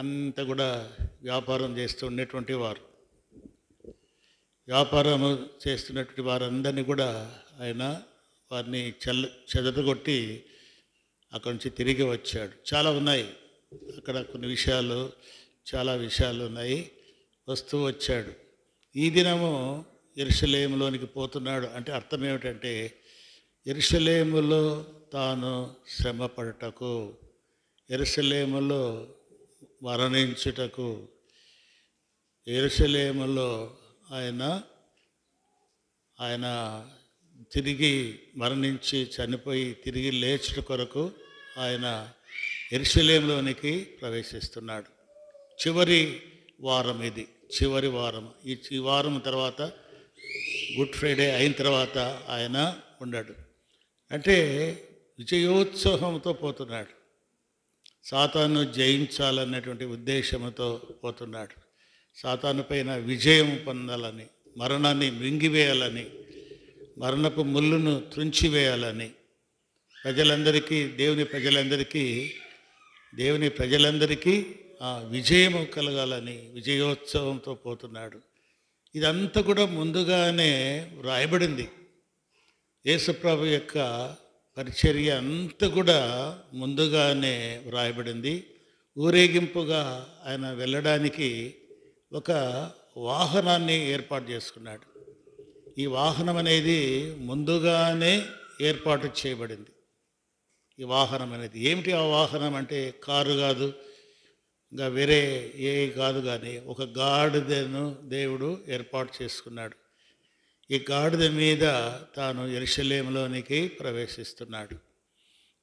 అంతా కూడా వ్యాపారం చేస్తూ ఉండేటువంటి వారు. వ్యాపారము చేస్తున్నటువంటి వారందరినీ కూడా ఆయన వారిని చెదరగొట్టి అక్కడి నుంచి తిరిగి వచ్చాడు. చాలా ఉన్నాయి అక్కడ, చాలా విషయాలు ఉన్నాయి. వస్తూ వచ్చాడు. ఈ దినము యెరూషలేములోనికి పోతున్నాడు అంటే అర్థం ఏమిటంటే యెరూషలేములో తాను శ్రమపడటకు, యెరూషలేములో మరణించుటకు, యెరూషలేములో ఆయన తిరిగి మరణించి చనిపోయి తిరిగి లేచుట కొరకు ఆయన యెరూషలేములోనికి ప్రవేశిస్తున్నాడు. చివరి వారం ఇది, చివరి వారం. ఈ వారం తర్వాత గుడ్ ఫ్రైడే అయిన తర్వాత ఆయన ఉన్నాడు. అంటే విజయోత్సవంతో పోతున్నాడు. సాతాను జయించాలన్నటువంటి ఉద్దేశంతో పోతున్నాడు. సాతాను పైన విజయం పొందాలని, మరణాన్ని మృంగివేయాలని, మరణపు ముళ్ళును త్రుంచివేయాలని దేవుని ప్రజలందరికీ విజయము కలగాలని విజయోత్సవంతో పోతున్నాడు. ఇదంతా కూడా ముందుగానే వ్రాయబడింది. యేసుప్రభు యొక్క పరిచర్య అంతా కూడా ముందుగానే వ్రాయబడింది. ఊరేగింపుగా ఆయన వెళ్ళడానికి ఒక వాహనాన్ని ఏర్పాటు చేసుకున్నాడు. ఈ వాహనం అనేది ముందుగానే ఏర్పాటు చేయబడింది. ఈ వాహనం అనేది ఏమిటి? ఆ వాహనం అంటే కారు కాదు, ఇంకా వేరే ఏ కాదు, కానీ ఒక గాడిదను దేవుడు ఏర్పాటు చేసుకున్నాడు. ఈ గాడిద మీద తాను యెరూషలేములోనికి ప్రవేశిస్తున్నాడు.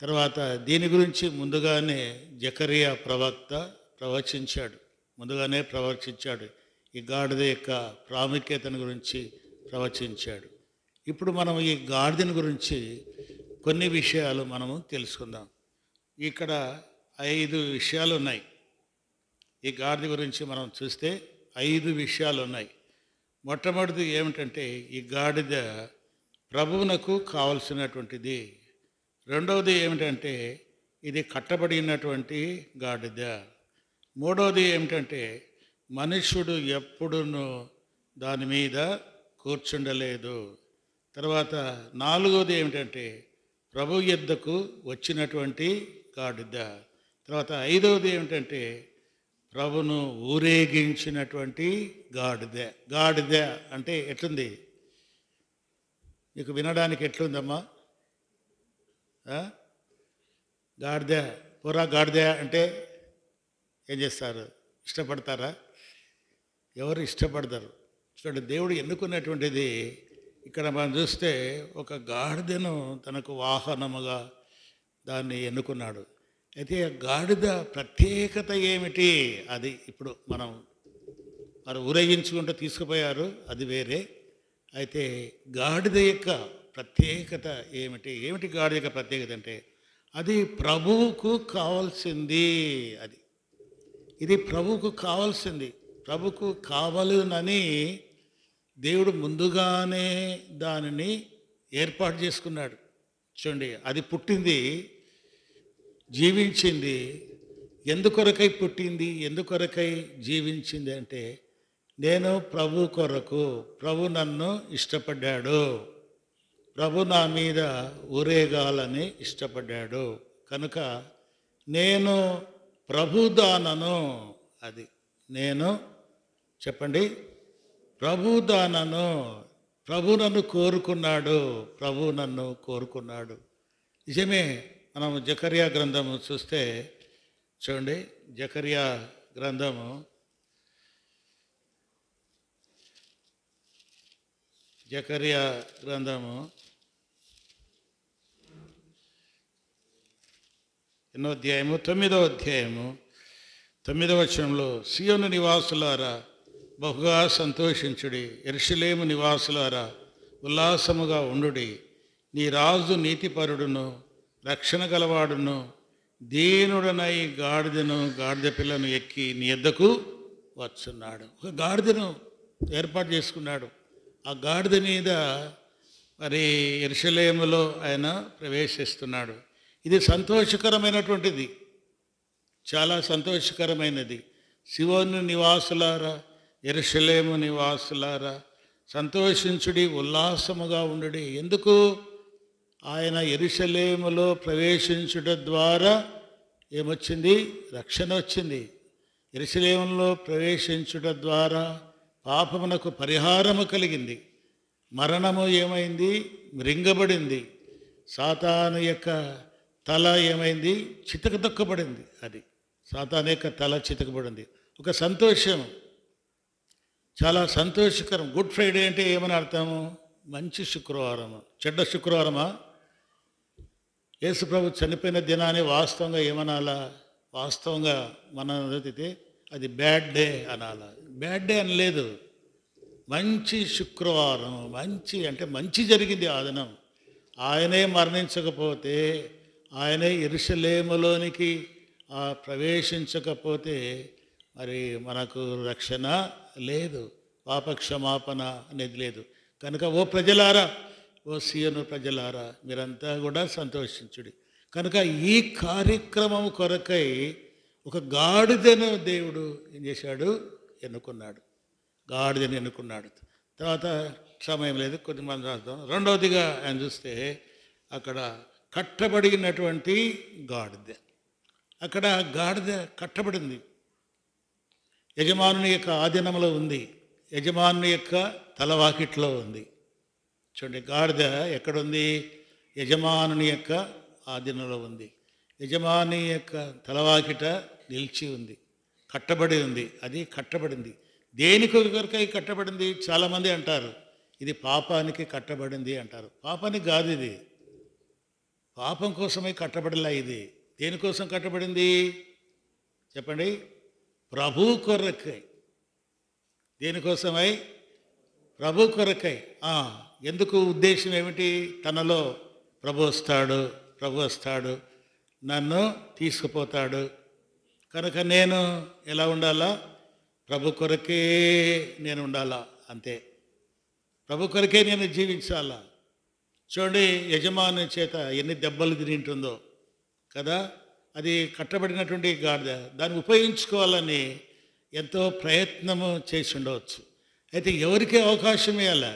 తర్వాత దీని గురించి ముందుగానే జకరియా ప్రవక్త ప్రవచించాడు. ఈ గాడిద యొక్క ప్రాముఖ్యతను గురించి ప్రవచించాడు. ఇప్పుడు మనం ఈ గాడిదని గురించి కొన్ని విషయాలు మనము తెలుసుకుందాం. ఇక్కడ 5 విషయాలు ఉన్నాయి. ఈ గాడిద గురించి మనం చూస్తే 5 విషయాలు ఉన్నాయి. మొట్టమొదటిది ఏమిటంటే ఈ గాడిద ప్రభువునకు కావలసినటువంటిది. రెండవది ఏమిటంటే ఇది కట్టబడినటువంటి గాడిద. మూడవది ఏమిటంటే మనుష్యుడు ఎప్పుడునూ దాని మీద కూర్చుండలేదు. తర్వాత 4వది ఏమిటంటే ప్రభు యొద్దకు వచ్చినటువంటి గాడిద. తర్వాత 5వది ఏమిటంటే ప్రభును ఊరేగించినటువంటి గాడిద అంటే ఎట్లుంది? మీకు వినడానికి ఎట్లుందమ్మా? గాడిద అంటే ఏం చేస్తారు? ఇష్టపడతారా? ఎవరు ఇష్టపడతారు? చూడండి, దేవుడు ఎన్నుకున్నటువంటిది ఇక్కడ మనం చూస్తే ఒక గాడిదను తనకు వాహనముగా దాన్ని ఎన్నుకున్నాడు. అయితే ఆ గాడిద ప్రత్యేకత ఏమిటి? అది ఇప్పుడు మరి ఊరేగించుకుంటూ తీసుకుపోయారు, అది వేరే. అయితే గాడిద యొక్క ప్రత్యేకత ఏమిటి గాడిద యొక్క ప్రత్యేకత అంటే అది ప్రభువుకు కావాల్సింది. ఇది ప్రభువుకు కావాల్సింది. ప్రభువుకు కావాలనని దేవుడు ముందుగానే దానిని ఏర్పాటు చేసుకున్నాడు. చూడండి, అది పుట్టింది, జీవించింది. ఎందుకొరకై పుట్టింది, ఎందుకొరకై జీవించింది అంటే నేను ప్రభు కొరకు, ప్రభు నన్ను ఇష్టపడ్డాడు, ప్రభు నా మీద ఊరేగాలని ఇష్టపడ్డాడు కనుక నేను ప్రభుదానను. నేను చెప్పండి, ప్రభుదానను. ప్రభు నన్ను కోరుకున్నాడు. నిజమే. మనం జకరియా గ్రంథము చూస్తే చూడండి, జకరియా గ్రంథము 8వ అధ్యాయము 9వ అధ్యాయము 9వ వచనంలో సియోను నివాసులారా బహుగా సంతోషించుడి, యెరూషలేము నివాసులారా ఉల్లాసముగా ఉండుడి. నీ రాజు నీతిపరుడును రక్షణ గలవాడును దీనుడనై గాడిద పిల్లను ఎక్కి నీ యొద్దకు వచ్చున్నాడు. ఒక గాడిదను ఏర్పాటు చేసుకున్నాడు. ఆ గాడిద మీద మరి యెరూషలేములో ఆయన ప్రవేశిస్తున్నాడు. ఇది సంతోషకరమైనటువంటిది, చాలా సంతోషకరమైనది. సియోను నివాసులారా, యెరూషలేము నివాసులారా సంతోషించుడి, ఉల్లాసముగా ఉండుడి. ఎందుకు? ఆయన యెరూషలేములో ప్రవేశించుట ద్వారా ఏమొచ్చింది? రక్షణ వచ్చింది. యెరూషలేములో ప్రవేశించుట ద్వారా పాపమునకు పరిహారము కలిగింది. మరణము ఏమైంది? మృంగబడింది. సాతాను యొక్క తల ఏమైంది? చితకదొక్కబడింది. సాతాను యొక్క తల చితకబడింది. ఒక సంతోషం, చాలా సంతోషకరం. గుడ్ ఫ్రైడే అంటే ఏమని అర్థము? మంచి శుక్రవారము. చెడ్డ శుక్రవారమా? యేసుప్రభు చనిపోయిన దినాన్ని వాస్తవంగా ఏమనాలా? వాస్తవంగా మన అయితే అది బ్యాడ్ డే అనాలా? బ్యాడ్ డే అని లేదు, మంచి శుక్రవారం. మంచి అంటే మంచి జరిగింది ఆ దినం. ఆయనే మరణించకపోతే, ఆయనే యెరూషలేములోనికి ప్రవేశించకపోతే మరి మనకు రక్షణ లేదు, పాపక్షమాపణ అనేది లేదు. కనుక ఓ ప్రజలారా, ఓ సీయోను ప్రజలారా మీరంతా కూడా సంతోషించుడి. కనుక ఈ కార్యక్రమం కొరకై ఒక గాడిదను దేవుడు ఏం చేశాడు? ఎన్నుకున్నాడు. గాడిదను ఎన్నుకున్నాడు. తర్వాత సమయం లేదు, కొద్దిమంది రాద్దాం. రెండవదిగా ఆయన చూస్తే అక్కడ కట్టబడినటువంటి గాడిద. అక్కడ గాడిద కట్టబడింది, యజమానుని యొక్క ఆధీనంలో ఉంది, యజమానుని యొక్క తలవాకిట్లో ఉంది. చూడండి, గాడిద ఎక్కడుంది? యజమానుని యొక్క ఆధీనంలో ఉంది, యజమాని యొక్క తలవాకిట నిలిచి ఉంది, కట్టబడి ఉంది. అది కట్టబడింది. దేనికి కొరకై కట్టబడింది? చాలామంది అంటారు ఇది పాపానికి కట్టబడింది అంటారు. పాపానికి కాదు, ఇది పాపం కోసమే కట్టబడలా. ఇది దేనికోసం కట్టబడింది చెప్పండి? ప్రభు కొరకై. దేనికోసమై? ప్రభు కొరకై. ఎందుకు? ఉద్దేశం ఏమిటి? తనలో ప్రభు వస్తాడు, నన్ను తీసుకుపోతాడు. కనుక నేను ఎలా ఉండాలా? ప్రభు కొరకే నేను ఉండాలా, అంతే. ప్రభు కొరకే నేను జీవించాలా. చూడండి, యజమాని చేత ఎన్ని దెబ్బలు తింటుందో కదా. అది కట్టబడినటువంటి గాడిద. దాన్ని ఉపయోగించుకోవాలని ఎంతో ప్రయత్నము చేసి ఉండవచ్చు. అయితే ఎవరికి అవకాశం ఇవ్వాలా?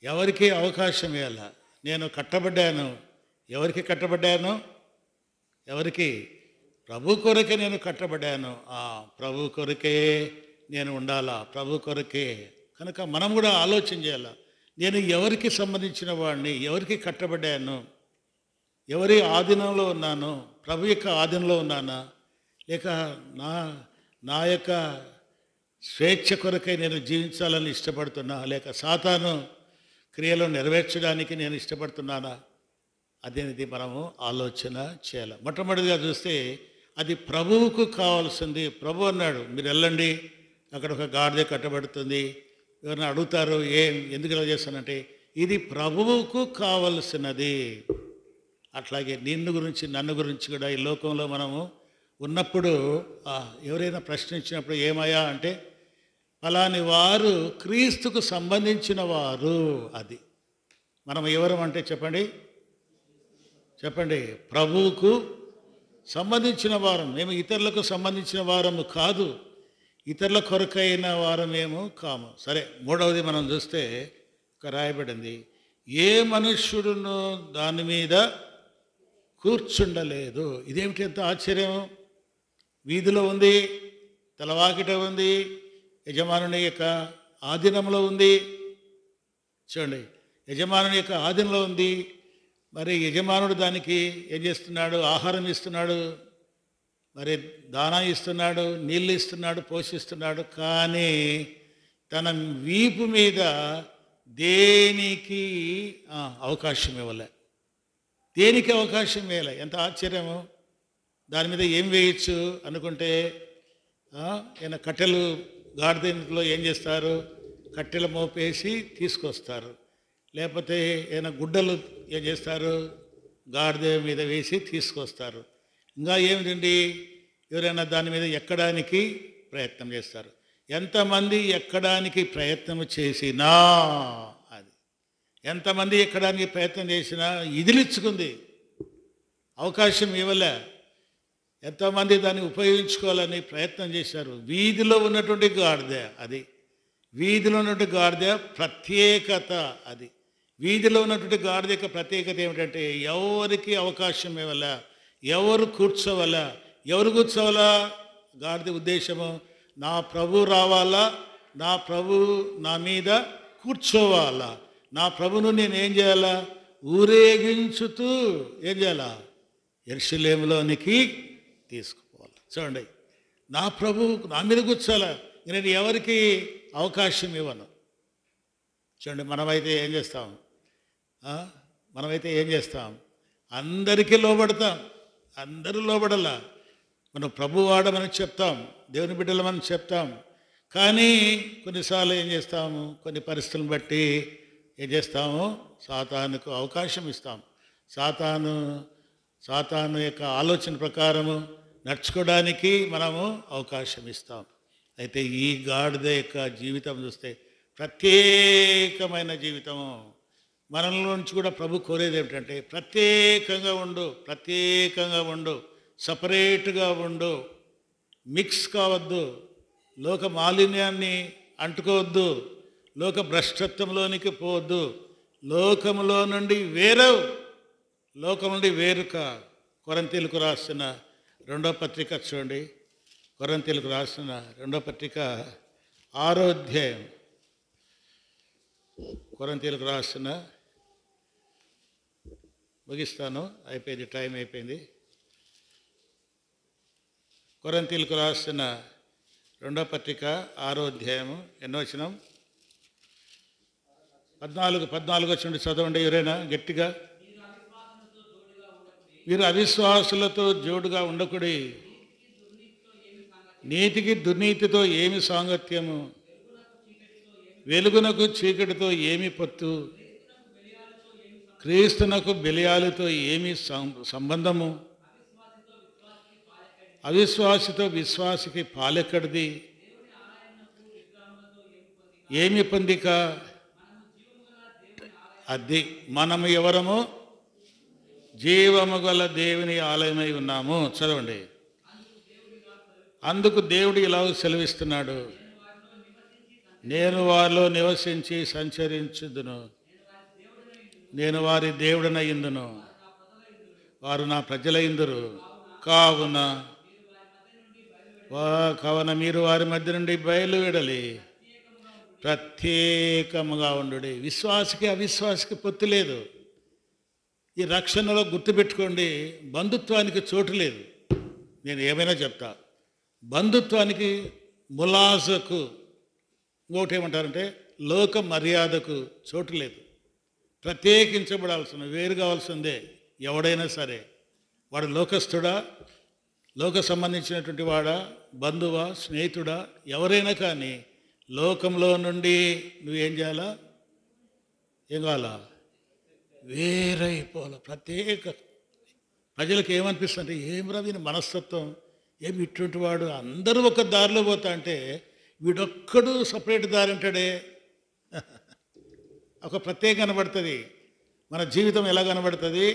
ఎవరికి అవకాశం ఇవ్వాలా? నేను కట్టబడ్డాను. ఎవరికి కట్టబడ్డాను? ఎవరికి? ప్రభు కొరకే నేను కట్టబడ్డాను. ప్రభు కొరకే నేను ఉండాలా, ప్రభు కొరకే. కనుక మనం కూడా ఆలోచన చేయాలా, నేను ఎవరికి సంబంధించిన వాడిని, ఎవరికి కట్టబడ్డాను, ఎవరి ఆధీనంలో ఉన్నాను? ప్రభు యొక్క ఆధీనంలో ఉన్నానా, లేక నా యొక్క స్వేచ్ఛ కొరకై నేను జీవించాలని ఇష్టపడుతున్నా, లేక సాతాను క్రియలు నెరవేర్చడానికి నేను ఇష్టపడుతున్నానా? అదేది మనము ఆలోచన చేయాలి. మొట్టమొదటిగా చూస్తే అది ప్రభువుకు కావాల్సింది. ప్రభు అన్నాడు, మీరు వెళ్ళండి, అక్కడ ఒక గాడిద కట్టబడుతుంది. ఎవరైనా అడుగుతారు, ఎందుకు ఇలా చేస్తానంటే ఇది ప్రభువుకు కావలసినది. అట్లాగే నన్ను గురించి కూడా ఈ లోకంలో మనము ఉన్నప్పుడు ఎవరైనా ప్రశ్నించినప్పుడు ఏమయ్యా అంటే ఫలాని వారు క్రీస్తుకు సంబంధించిన వారు. అది మనం ఎవరం అంటే చెప్పండి, ప్రభువుకు సంబంధించిన వారం. మేము ఇతరులకు సంబంధించిన వారము కాదు, ఇతరుల కొరకైన వారమేమో కాము. సరే, మూడవది మనం చూస్తే రాయబడింది, ఏ మనుష్యుడును దాని మీద కూర్చుండలేదు. ఇదేమిటి ఎంత ఆశ్చర్యం! వీధిలో ఉంది, తలవాకిట ఉంది, యజమానుని యొక్క ఆధీనంలో ఉంది. చూడండి, యజమానుని యొక్క ఆధీనంలో ఉంది. మరి యజమానుడు దానికి ఏం చేస్తున్నాడు? ఆహారం ఇస్తున్నాడు, మరి దానా ఇస్తున్నాడు, నీళ్ళు ఇస్తున్నాడు, పోషిస్తున్నాడు. కానీ తన వీపు మీద దేనికి అవకాశం ఇవ్వలే. దేనికి అవకాశం ఇవ్వలే. ఎంత ఆశ్చర్యము! దాని మీద ఏం వేయచ్చు అనుకుంటే ఈయన కట్టెలు గాడిదలో ఏం చేస్తారు? కట్టెలు మోపేసి తీసుకొస్తారు. లేకపోతే ఏమైనా గుడ్డలు ఏం చేస్తారు? గాడిద మీద వేసి తీసుకొస్తారు. ఇంకా ఏమిటండి, ఎవరైనా దాని మీద ఎక్కడానికి ప్రయత్నం చేస్తారు. ఎంతమంది ఎక్కడానికి ప్రయత్నం చేసినా, అది ఎంతమంది ఎక్కడానికి ప్రయత్నం చేసినా ఇదిలించుకుంది, అవకాశం ఇవ్వలే. ఎంతోమంది దాన్ని ఉపయోగించుకోవాలని ప్రయత్నం చేశారు. వీధిలో ఉన్నటువంటి గాడిద అది. వీధిలో ఉన్నటువంటి గాడిద ప్రత్యేకత అది. వీధిలో ఉన్నటువంటి గాడిద యొక్క ప్రత్యేకత ఏమిటంటే ఎవరికి అవకాశం ఇవ్వాలా, ఎవరు కూర్చోవాలా. ఎవరు కూర్చోవాలా? గాడిద ఉద్దేశము నా ప్రభు రావాలా, నా ప్రభు నా మీద కూర్చోవాలా, నా ప్రభును నేను ఏం చేయాలా? ఊరేగించుతూ ఏం చేయాలా? యెరూషలేములోనికి తీసుకుపోవాలి. చూడండి, నా ప్రభు నా మీద కూర్చోాలా, నేను ఎవరికి అవకాశం ఇవ్వను. చూడండి, మనమైతే ఏం చేస్తాం? అందరికీ లోబడతాం. అందరూ లోబడలా. మనం ప్రభు వాడమని చెప్తాం, దేవుని బిడ్డలమని చెప్తాం. కానీ కొన్నిసార్లు ఏం చేస్తాము? కొన్ని పరిస్థితులను బట్టి ఏం చేస్తాము? సాతానుకు అవకాశం ఇస్తాం. సాతాను యొక్క ఆలోచన ప్రకారము నడుచుకోవడానికి మనము అవకాశం ఇస్తాం. అయితే ఈ గాడిద యొక్క జీవితం చూస్తే ప్రత్యేకమైన జీవితము. మనలో నుంచి కూడా ప్రభు కోరేది ఏమిటంటే ప్రత్యేకంగా ఉండు, సపరేట్గా ఉండు, మిక్స్ కావద్దు, లోక మాలిన్యాన్ని అంటుకోవద్దు, లోక భ్రష్టత్వంలోనికి పోవద్దు, లోకములో నుండి వేరుక. కొరింథీయులకు రాసిన 2వ పత్రిక చూడండి. కొరింథీయులకు రాసిన 2వ పత్రిక 6వ అధ్యాయం. కొరింథీయులకు రాసిన, ముగిస్తాను, అయిపోయింది, టైం అయిపోయింది. కొరింథీయులకు రాసిన 2వ పత్రిక 6వ అధ్యాయము ఎన్నో వచనం? 14 వచ్చిండి, చదవండి ఎవరైనా గట్టిగా. మీరు అవిశ్వాసులతో జోడుగా ఉండకుడి, నీతికి దుర్నీతితో ఏమి సాంగత్యము, వెలుగునకు చీకటితో ఏమి పొత్తు, క్రీస్తునకు బెలియాలతో ఏమి సంబంధము, అవిశ్వాసితో విశ్వాసికి పాలెక్కడిది, ఏమి పొందిక, అది మనము ఎవరము జీవము గల దేవుని ఆలయమై ఉన్నాము. చదవండి. అందుకు దేవుడు ఇలా సెలవిస్తున్నాడు, నేను వారిలో నివసించి సంచరించుదును, నేను వారి దేవుడనయ్యుందును, వారు నా ప్రజలైందురు. కావున మీరు వారి మధ్య నుండి బయలువెడలి ప్రత్యేకముగా ఉండు. విశ్వాసికి అవిశ్వాసికి పొత్తు లేదు. ఈ రక్షణలో గుర్తుపెట్టుకోండి, బంధుత్వానికి చోటు లేదు. నేను ఏమైనా చెప్తా, బంధుత్వానికి, ములాజకు, ఇంకోటి ఏమంటారంటే లోక మర్యాదకు చోటు లేదు. ప్రత్యేకించబడాల్సిన, వేరు కావాల్సిందే ఎవడైనా సరే. వాడు లోకస్తుడా, లోక సంబంధించినటువంటి వాడా, బంధువా, స్నేహితుడా, ఎవరైనా కానీ లోకంలో నుండి నువ్వేం చేయాలా? ఏం కావాలా? వేరైపోవాలి. ప్రత్యేక. ప్రజలకు ఏమనిపిస్తుంటే, ఏం రా వీని మనస్తత్వం, ఏమి ఇటువంటి వాడు, అందరూ ఒక దారిలో పోతా అంటే వీడొక్కడు సపరేట్ దారి అంటాడే. ఒక ప్రత్యేక కనబడుతుంది. మన జీవితం ఎలా కనబడుతుంది?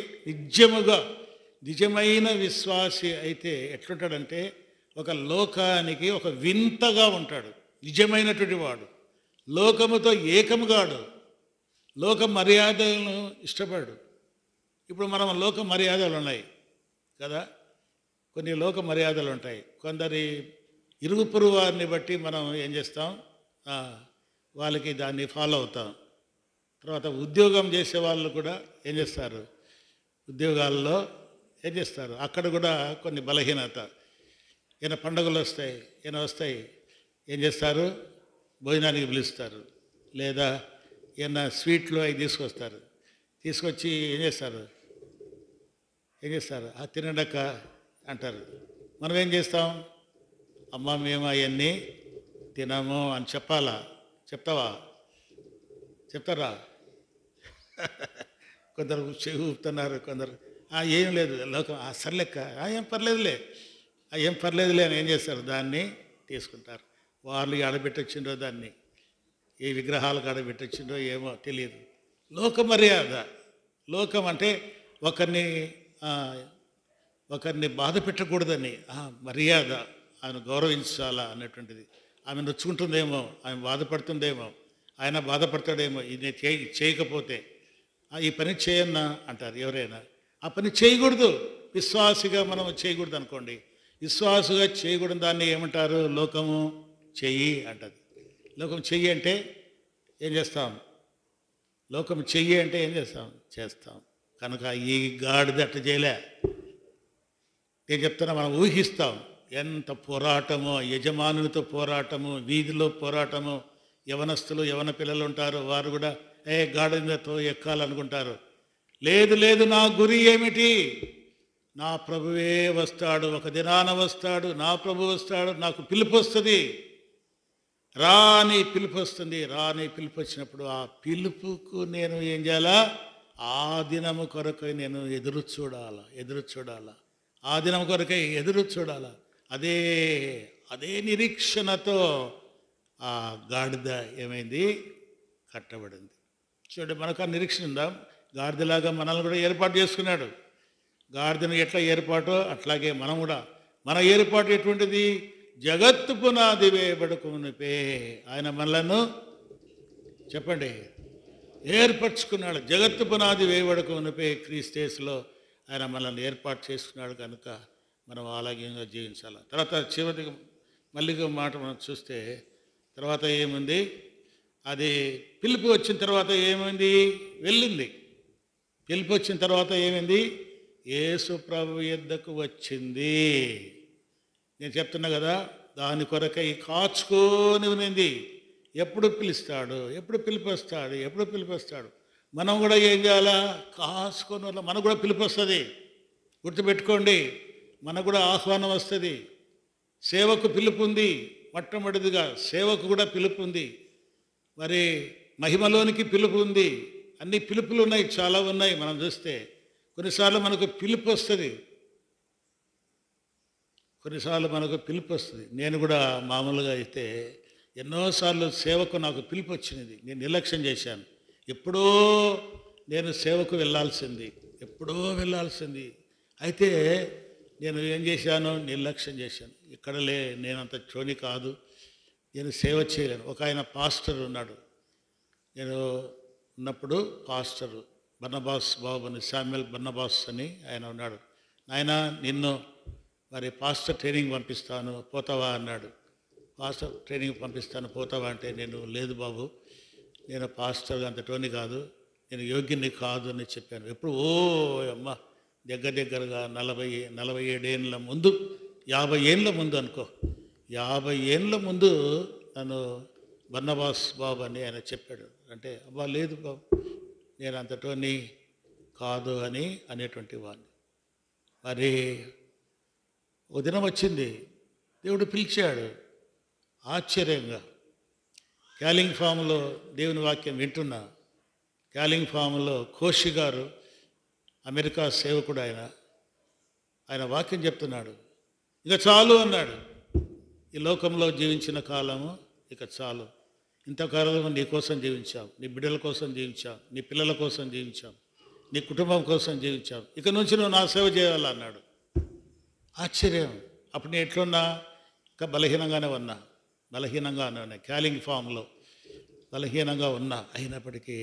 నిజమైన విశ్వాసి అయితే ఎట్లుంటాడంటే ఒక లోకానికి ఒక వింతగా ఉంటాడు. నిజమైనటువంటి వాడు లోకముతో ఏకముగాడు, లోక మర్యాదలను ఇష్టపడు. ఇప్పుడు మనం లోక మర్యాదలు ఉన్నాయి కదా, కొన్ని లోక మర్యాదలు ఉంటాయి. కొందరి ఇరుగు పొరుగు వారిని బట్టి మనం ఏం చేస్తాం, వాళ్ళకి దాన్ని ఫాలో అవుతాం. తర్వాత ఉద్యోగం చేసే వాళ్ళు కూడా ఏం చేస్తారు, ఉద్యోగాల్లో ఏం చేస్తారు, అక్కడ కూడా కొన్ని బలహీనత. ఏమైనా పండుగలు వస్తాయి, ఏం చేస్తారు, భోజనానికి పిలుస్తారు, లేదా ఏమైనా స్వీట్లు అవి తీసుకొచ్చి ఏం చేస్తారు, తినడక అంటారు. మనం ఏం చేస్తాం, అమ్మ మేము అవన్నీ తినము అని చెప్పాలా? చెప్తారా? కొందరు చెవి ఊపుతున్నారు, కొందరు ఏం లేదు లోకం సర్లెక్క, ఏం పర్లేదులే అని ఏం చేస్తారు, దాన్ని తీసుకుంటారు. వాళ్ళు ఆడబెట్టొచ్చిండ్రో, దాన్ని ఏ విగ్రహాలకు ఆడబెట్టొచ్చిండ్రో ఏమో తెలియదు. లోక మర్యాద. లోకం అంటే ఒకరిని బాధ పెట్టకూడదని మర్యాద, ఆమెను గౌరవించాలా అన్నటువంటిది. ఆమె నొచ్చుకుంటుందేమో, ఆమె బాధపడుతుందేమో, ఆయన బాధపడతాడేమో, ఇది చేయకపోతే ఈ పని చేయన్నా అంటారు ఎవరైనా. ఆ పని చేయకూడదు, విశ్వాసిగా మనం చేయకూడదు అనుకోండి. విశ్వాసుగా చేయకూడదు దాన్ని ఏమంటారు, లోకము చెయ్యి అంటది. లోకం చెయ్యి అంటే ఏం చేస్తాం, లోకం చెయ్యి అంటే ఏం చేస్తాం. కనుక ఈ గాడిద అట్లా చేయలే. నేను చెప్తున్నా, మనం ఊహిస్తాం ఎంత పోరాటమో, యజమానులతో పోరాటము, వీధిలో పోరాటము. యవనస్తులు, యవన పిల్లలు ఉంటారు, వారు కూడా గాడిదతో ఎక్కాలనుకుంటారు. లేదు, నా గురి ఏమిటి, నా ప్రభువే వస్తాడు, ఒక దినాన వస్తాడు, నా ప్రభు వస్తాడు, నాకు పిలుపు వస్తుంది, రాని పిలుపు వస్తుంది. రాని పిలుపు వచ్చినప్పుడు ఆ పిలుపుకు నేను ఏం చేయాలా, ఆ దినము కొరకై నేను ఎదురు చూడాలా, ఆ దినం కొరకై ఎదురు చూడాలా. అదే నిరీక్షణతో ఆ గాడిద ఏమైంది, కట్టబడింది. చూడండి, మనకు ఆ నిరీక్షణ ఉందా? గాడిదలాగా మనల్ని కూడా ఏర్పాటు చేసుకున్నాడు. గాడిదను ఎట్లా ఏర్పాటో అట్లాగే మనం కూడా, మన ఏర్పాటు ఎటువంటిది? జగత్తు పునాది వేయబడుకునిపే ఆయన మనలను చెప్పండి ఏర్పరచుకున్నాడు. జగత్తు పునాది వేయబడుకునిపే క్రీస్తేసులో ఆయన మనల్ని ఏర్పాటు చేసుకున్నాడు కనుక మనం ఆరోగ్యంగా జీవించాలి. తర్వాత చివరికి మళ్ళీ మాట మనం చూస్తే తర్వాత ఏముంది? అది పిలుపు వచ్చిన తర్వాత ఏమైంది? వెళ్ళింది. పిలుపు వచ్చిన తర్వాత ఏమైంది? యేసు ప్రభు యొద్దకు వచ్చింది. నేను చెప్తున్నా కదా, దాని కొరకై కాచుకొని ఉన్నది. ఎప్పుడు పిలుస్తాడు, ఎప్పుడు పిలుపు వస్తాడు, ఎప్పుడు పిలుపు వస్తాడు. మనం కూడా ఏం చేయాలా? కాసుకొని వల్ల మనకు కూడా పిలుపు వస్తుంది. గుర్తుపెట్టుకోండి, మనకు కూడా ఆహ్వానం వస్తుంది. సేవకు పిలుపు ఉంది. మొట్టమొదటిదిగా సేవకు కూడా పిలుపు ఉంది. మరి మహిమలోనికి పిలుపు ఉంది. అన్ని పిలుపులు ఉన్నాయి, చాలా ఉన్నాయి. మనం చూస్తే కొన్నిసార్లు మనకు పిలుపు వస్తుంది, కొన్నిసార్లు మనకు పిలుపు వస్తుంది. నేను కూడా మామూలుగా అయితే ఎన్నోసార్లు సేవకు నాకు పిలుపు వచ్చినది, నేను నిర్లక్ష్యం చేశాను. ఎప్పుడో నేను సేవకు వెళ్ళాల్సింది, ఎప్పుడో వెళ్ళాల్సింది. అయితే నేను ఏం చేశాను? నిర్లక్ష్యం చేశాను. ఇక్కడలే నేనంత చోని కాదు, నేను సేవ చేయలేను. ఒక ఆయన పాస్టర్ ఉన్నాడు. నేను ఉన్నప్పుడు పాస్టరు బర్నబాస్ బాబు అని, శామ్యుల్ బర్నబాస్ అని ఆయన ఉన్నాడు. ఆయన నిన్ను మరి పాస్టర్ ట్రైనింగ్ పంపిస్తాను పోతావా అన్నాడు. పాస్టర్ ట్రైనింగ్ పంపిస్తాను పోతావా అంటే నేను లేదు బాబు, నేను పాస్టర్ అంత టోని కాదు, నేను యోగ్యుని కాదు అని చెప్పాను. ఎప్పుడు అమ్మ దగ్గరగా 47 ఏళ్ళ ముందు, 50 ఏళ్ళ ముందు అనుకో, 50 ఏళ్ళ ముందు నన్ను బర్నబాస్ బాబు అని ఆయన చెప్పాడు. అంటే అబ్బా లేదు బాబు, నేను అంతటోని కాదు అని అనేటువంటి వాడిని. మరి ఒక దినం వచ్చింది, దేవుడు పిలిచాడు ఆశ్చర్యంగా. క్యాలింగ్ ఫామ్లో దేవుని వాక్యం వింటున్నా. క్యాలింగ్ ఫామ్లో కోషి గారు, అమెరికా సేవకుడు ఆయన వాక్యం చెప్తున్నాడు. ఇక చాలు అన్నాడు. ఈ లోకంలో జీవించిన కాలము ఇక చాలు. ఇంతకాలం నీ కోసం జీవించావు, నీ బిడ్డల కోసం జీవించావు, నీ పిల్లల కోసం జీవించావు, నీ కుటుంబం కోసం జీవించావు, ఇక నుంచి నువ్వు నా సేవ చేయాలన్నాడు. ఆశ్చర్యం. అప్పుడు నేను ఎట్లున్నా? ఇంకా బలహీనంగానే ఉన్నా. క్యాలింగ్ ఫామ్లో బలహీనంగా ఉన్నా. అయినప్పటికీ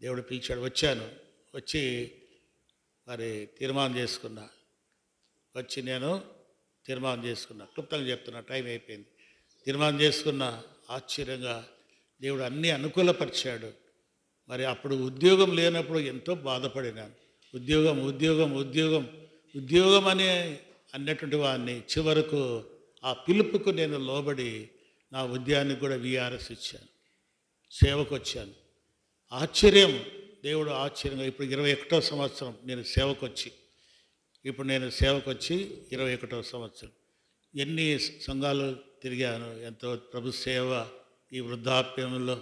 దేవుడు పిలిచాడు. వచ్చి మరి తీర్మానం చేసుకున్నా. నేను తీర్మానం చేసుకున్నా. క్లుప్తంగా చెప్తున్నా, టైం అయిపోయింది. తీర్మానం చేసుకున్నా. ఆశ్చర్యంగా దేవుడు అన్నీ అనుకూలపరిచాడు. మరి అప్పుడు ఉద్యోగం లేనప్పుడు ఎంతో బాధపడినాను. ఉద్యోగం అనే అన్నటువంటి వాడిని చివరకు ఆ పిలుపుకు నేను లోబడి నా ఉద్యానికి కూడా విఆర్ఎస్ ఇచ్చాను, సేవకు వచ్చాను. ఆశ్చర్యం, దేవుడు ఆశ్చర్యంగా. ఇప్పుడు 21వ సంవత్సరం నేను సేవకు వచ్చి 21వ సంవత్సరం. ఎన్ని సంఘాలు తిరిగాను, ఎంతో ప్రభు సేవ. ఈ వృద్ధాప్యంలో,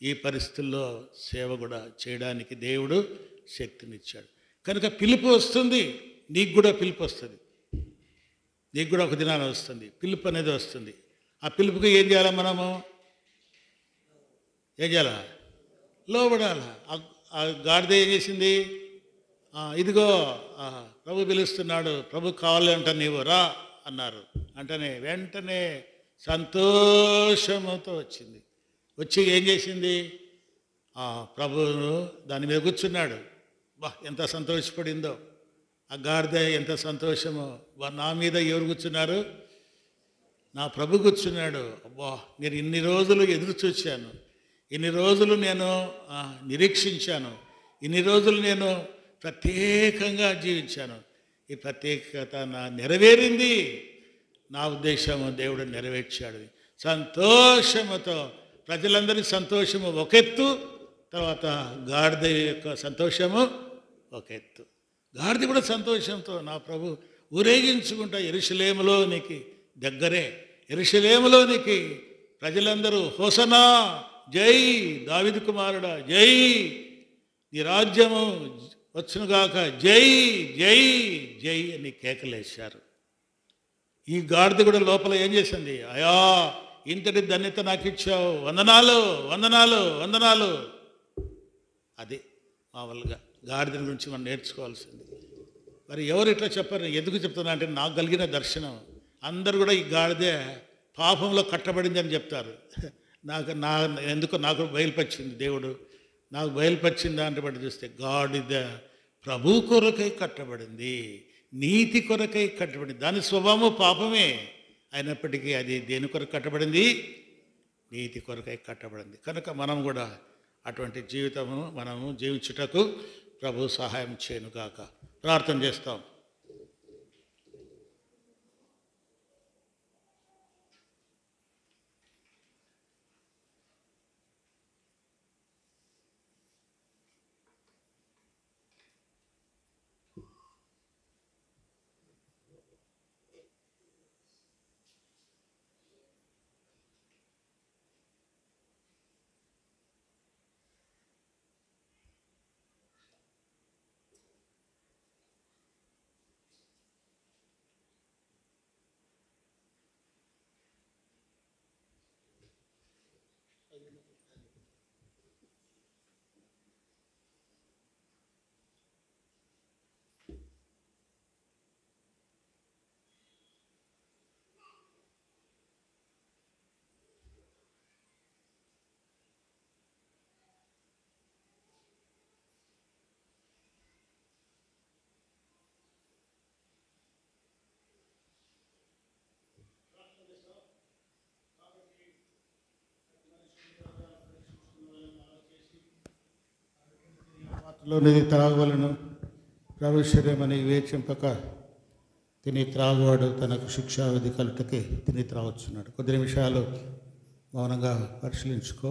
ఈ పరిస్థితుల్లో సేవ కూడా చేయడానికి దేవుడు శక్తినిచ్చాడు. కనుక పిలుపు వస్తుంది, నీకు కూడా పిలుపు వస్తుంది. నీకు కూడా ఒక దినాన వస్తుంది, పిలుపు అనేది వస్తుంది. ఆ పిలుపుకి ఏం చేయాలా? మనము ఏం చేయాలా? లోబడాలా. ఆ గాడిద ఏం చేసింది? ఇదిగో ప్రభు పిలుస్తున్నాడు, ప్రభు కావాలంట, నీవు రా అన్నారు. వెంటనే సంతోషంతో వచ్చింది. వచ్చి ఏం చేసింది? ప్రభువును దాని మీద కూర్చున్నాడు. ఎంత సంతోషపడిందో ఆ గాడిద, ఎంత సంతోషమో. నా మీద ఎవరు కూర్చున్నారు? నా ప్రభు కూర్చున్నాడు. అబ్బా, నేను ఇన్ని రోజులు ఎదురు చూశాను, ఇన్ని రోజులు నేను నిరీక్షించాను, ఇన్ని రోజులు నేను ప్రత్యేకంగా జీవించాను. ఈ ప్రత్యేకత నెరవేరింది. నా ఉద్దేశము దేవుడు నెరవేర్చాడు. సంతోషముతో ప్రజలందరి సంతోషము ఒక ఎత్తు, తర్వాత గాడిద యొక్క సంతోషము ఒక ఎత్తు. గాడిద కూడా సంతోషంతో నా ప్రభు ఊరేగించుకుంటా యెరూషలేములోనికి దగ్గరే, యెరూషలేములోనికి ప్రజలందరూ హోసనా, జై దావీదు కుమారుడా, జై నీ రాజ్యము వచ్చునుగాక, జై జై జై అని కేకలేశారు. ఈ గాడిద కూడా లోపల ఏం చేసింది? అయా, ఇంతటి ధన్యత నాకు ఇచ్చావు, వందనాలు వందనాలు వందనాలు. అది మామూలుగా గాడిద గురించి మనం నేర్చుకోవాల్సింది. మరి ఎవరు ఇట్లా చెప్పారు? ఎందుకు చెప్తున్నా అంటే నాకు కలిగిన దర్శనం. అందరు కూడా ఈ గాడిదే పాపంలో కట్టబడింది అని చెప్తారు. ఎందుకో నాకు బయలుపరిచింది దేవుడు. నాకు బయలుపరిచిన దాంట్లో బట్టి చూస్తే గాడిద ప్రభు కొరకై కట్టబడింది, నీతి కొరకై కట్టబడింది. దాని స్వభావము పాపమే అయినప్పటికీ అది దేని కొరకు కట్టబడింది? నీతి కొరకై కట్టబడింది. కనుక మనం కూడా అటువంటి జీవితము మనము జీవించుటకు ప్రభు సహాయం చేయనుగాక. ప్రార్థన చేస్తాం. లోనిది త్రాగవలను ప్రభు శరీరమని వివేచింపక తిని త్రాగువాడు తనకు శిక్షావిధి కలుటకి తిని త్రాగొచ్చున్నాడు. కొద్ది నిమిషాలు మౌనంగా పరిశీలించుకో.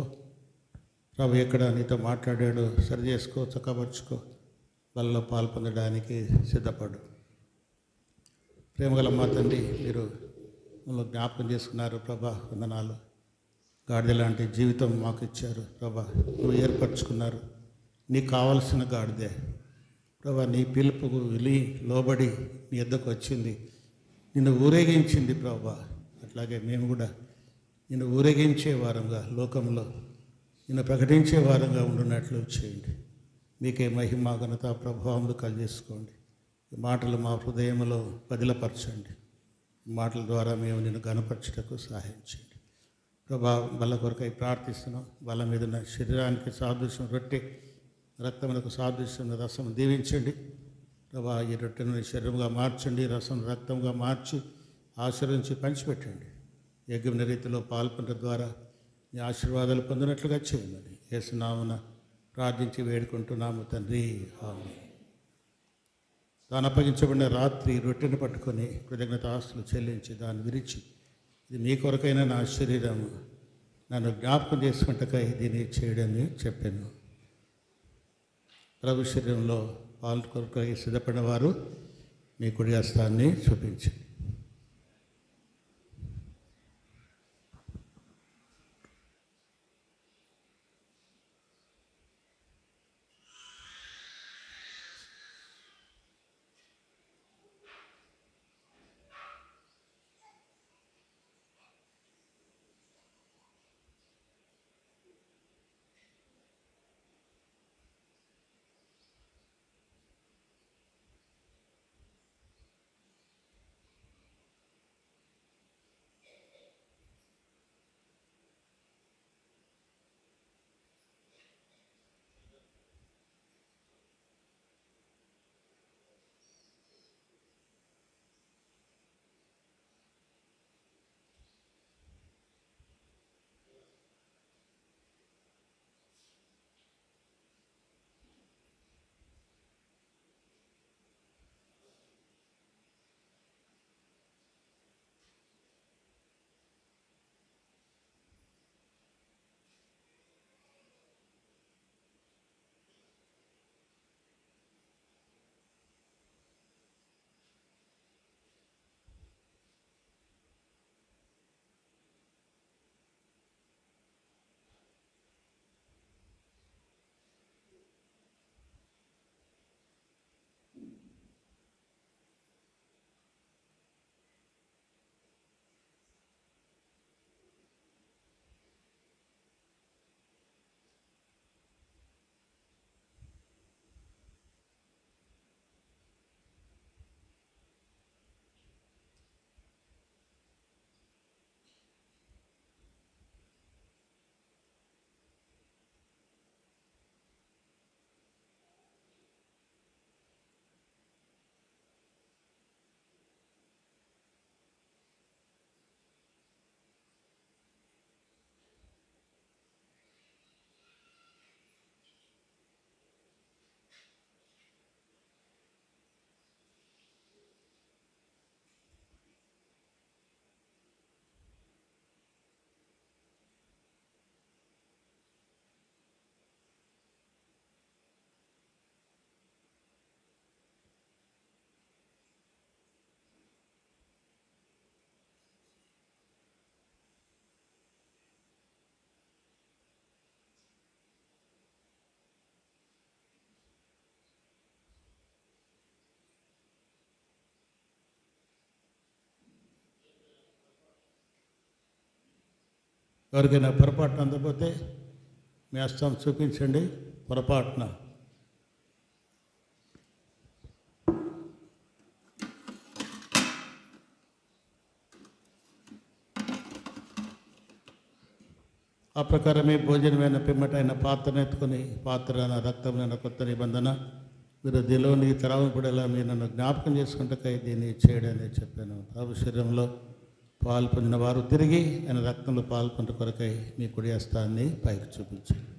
ప్రభు ఎక్కడ నీతో మాట్లాడాడు సరి చేసుకో, చక్కపరుచుకో. వాళ్ళలో పాల్పొందడానికి సిద్ధపడు. ప్రేమగల మా తండ్రి, మీరు మమ్మల్ని జ్ఞాపకం చేసుకున్నారు ప్రభా, వందనాలు. గాడిద లాంటి జీవితం మాకు ఇచ్చారు ప్రభా, నువ్వు ఏర్పరచుకున్నారు. నీకు కావలసిన గాడిదే ప్రభా, నీ పిలుపుకు విలి లోబడి నీ యొద్దకు వచ్చింది, నిన్ను ఊరేగించింది ప్రభా. అట్లాగే మేము కూడా నిన్ను ఊరేగించే వారంగా, లోకంలో నిన్ను ప్రకటించే వారంగా ఉండున్నట్లు చేయండి. మీకే మహిమ ఘనత ప్రభావములు కలిగేసుకోండి. ఈ మాటలు మా హృదయంలో పదిలపరచండి. ఈ మాటల ద్వారా మేము నిన్ను గణపరచుటకు సహాయం చేయండి ప్రభా. బల్ల కొరకై ప్రార్థిస్తున్నాం. బల్ల మీద ఉన్న శరీరానికి సాదృశ్యం రొట్టె, రక్తములకు సాదృశ్యం రసం దీవించండి ప్రభా. ఈ రొట్టెను శరీరంగా మార్చండి, రసం రక్తంగా మార్చి ఆశీర్వదించి పంచిపెట్టండి. యజ్ఞమైన రీతిలో పాల్పొనడం ద్వారా నీ ఆశీర్వాదాలు పొందినట్లుగా చేయమని యేసునామమున ప్రార్థించి వేడుకుంటున్నాము తండ్రి, ఆమేన్. తాను అప్పగించబడిన రాత్రి రొట్టెను పట్టుకొని కృతజ్ఞతాస్తులు చెల్లించి దాన్ని విరిచి, ఇది మీ కొరకైన నా శరీరము, నన్ను జ్ఞాపకం చేసుకుంటకై దీన్ని చేయడని చెప్పాను. ప్రభు శరీరంలో పాలు కొరకై సిద్ధపడిన వారు మీ కుడి హస్తాన్ని చూపించండి. ఎవరికైనా పొరపాటున అందకపోతే మీ హస్తం చూపించండి. పొరపాటున ఆ ప్రకారమే భోజనమైన పిమ్మటైన పాత్రను ఎత్తుకొని పాత్ర రక్తమైన కొత్త నిబంధన మీరు దీనిలోనికి త్రావపడేలా మీరు నన్ను జ్ఞాపకం చేసుకుంటకై దీన్ని చేయడని చెప్పాను. ప్రభు శరీరంలో పాలు పొందిన వారు తిరిగి ఆయన రక్తంలో పాల్పొంట కొరకై మీ కుడి హస్తాన్ని పైకి చూపించండి.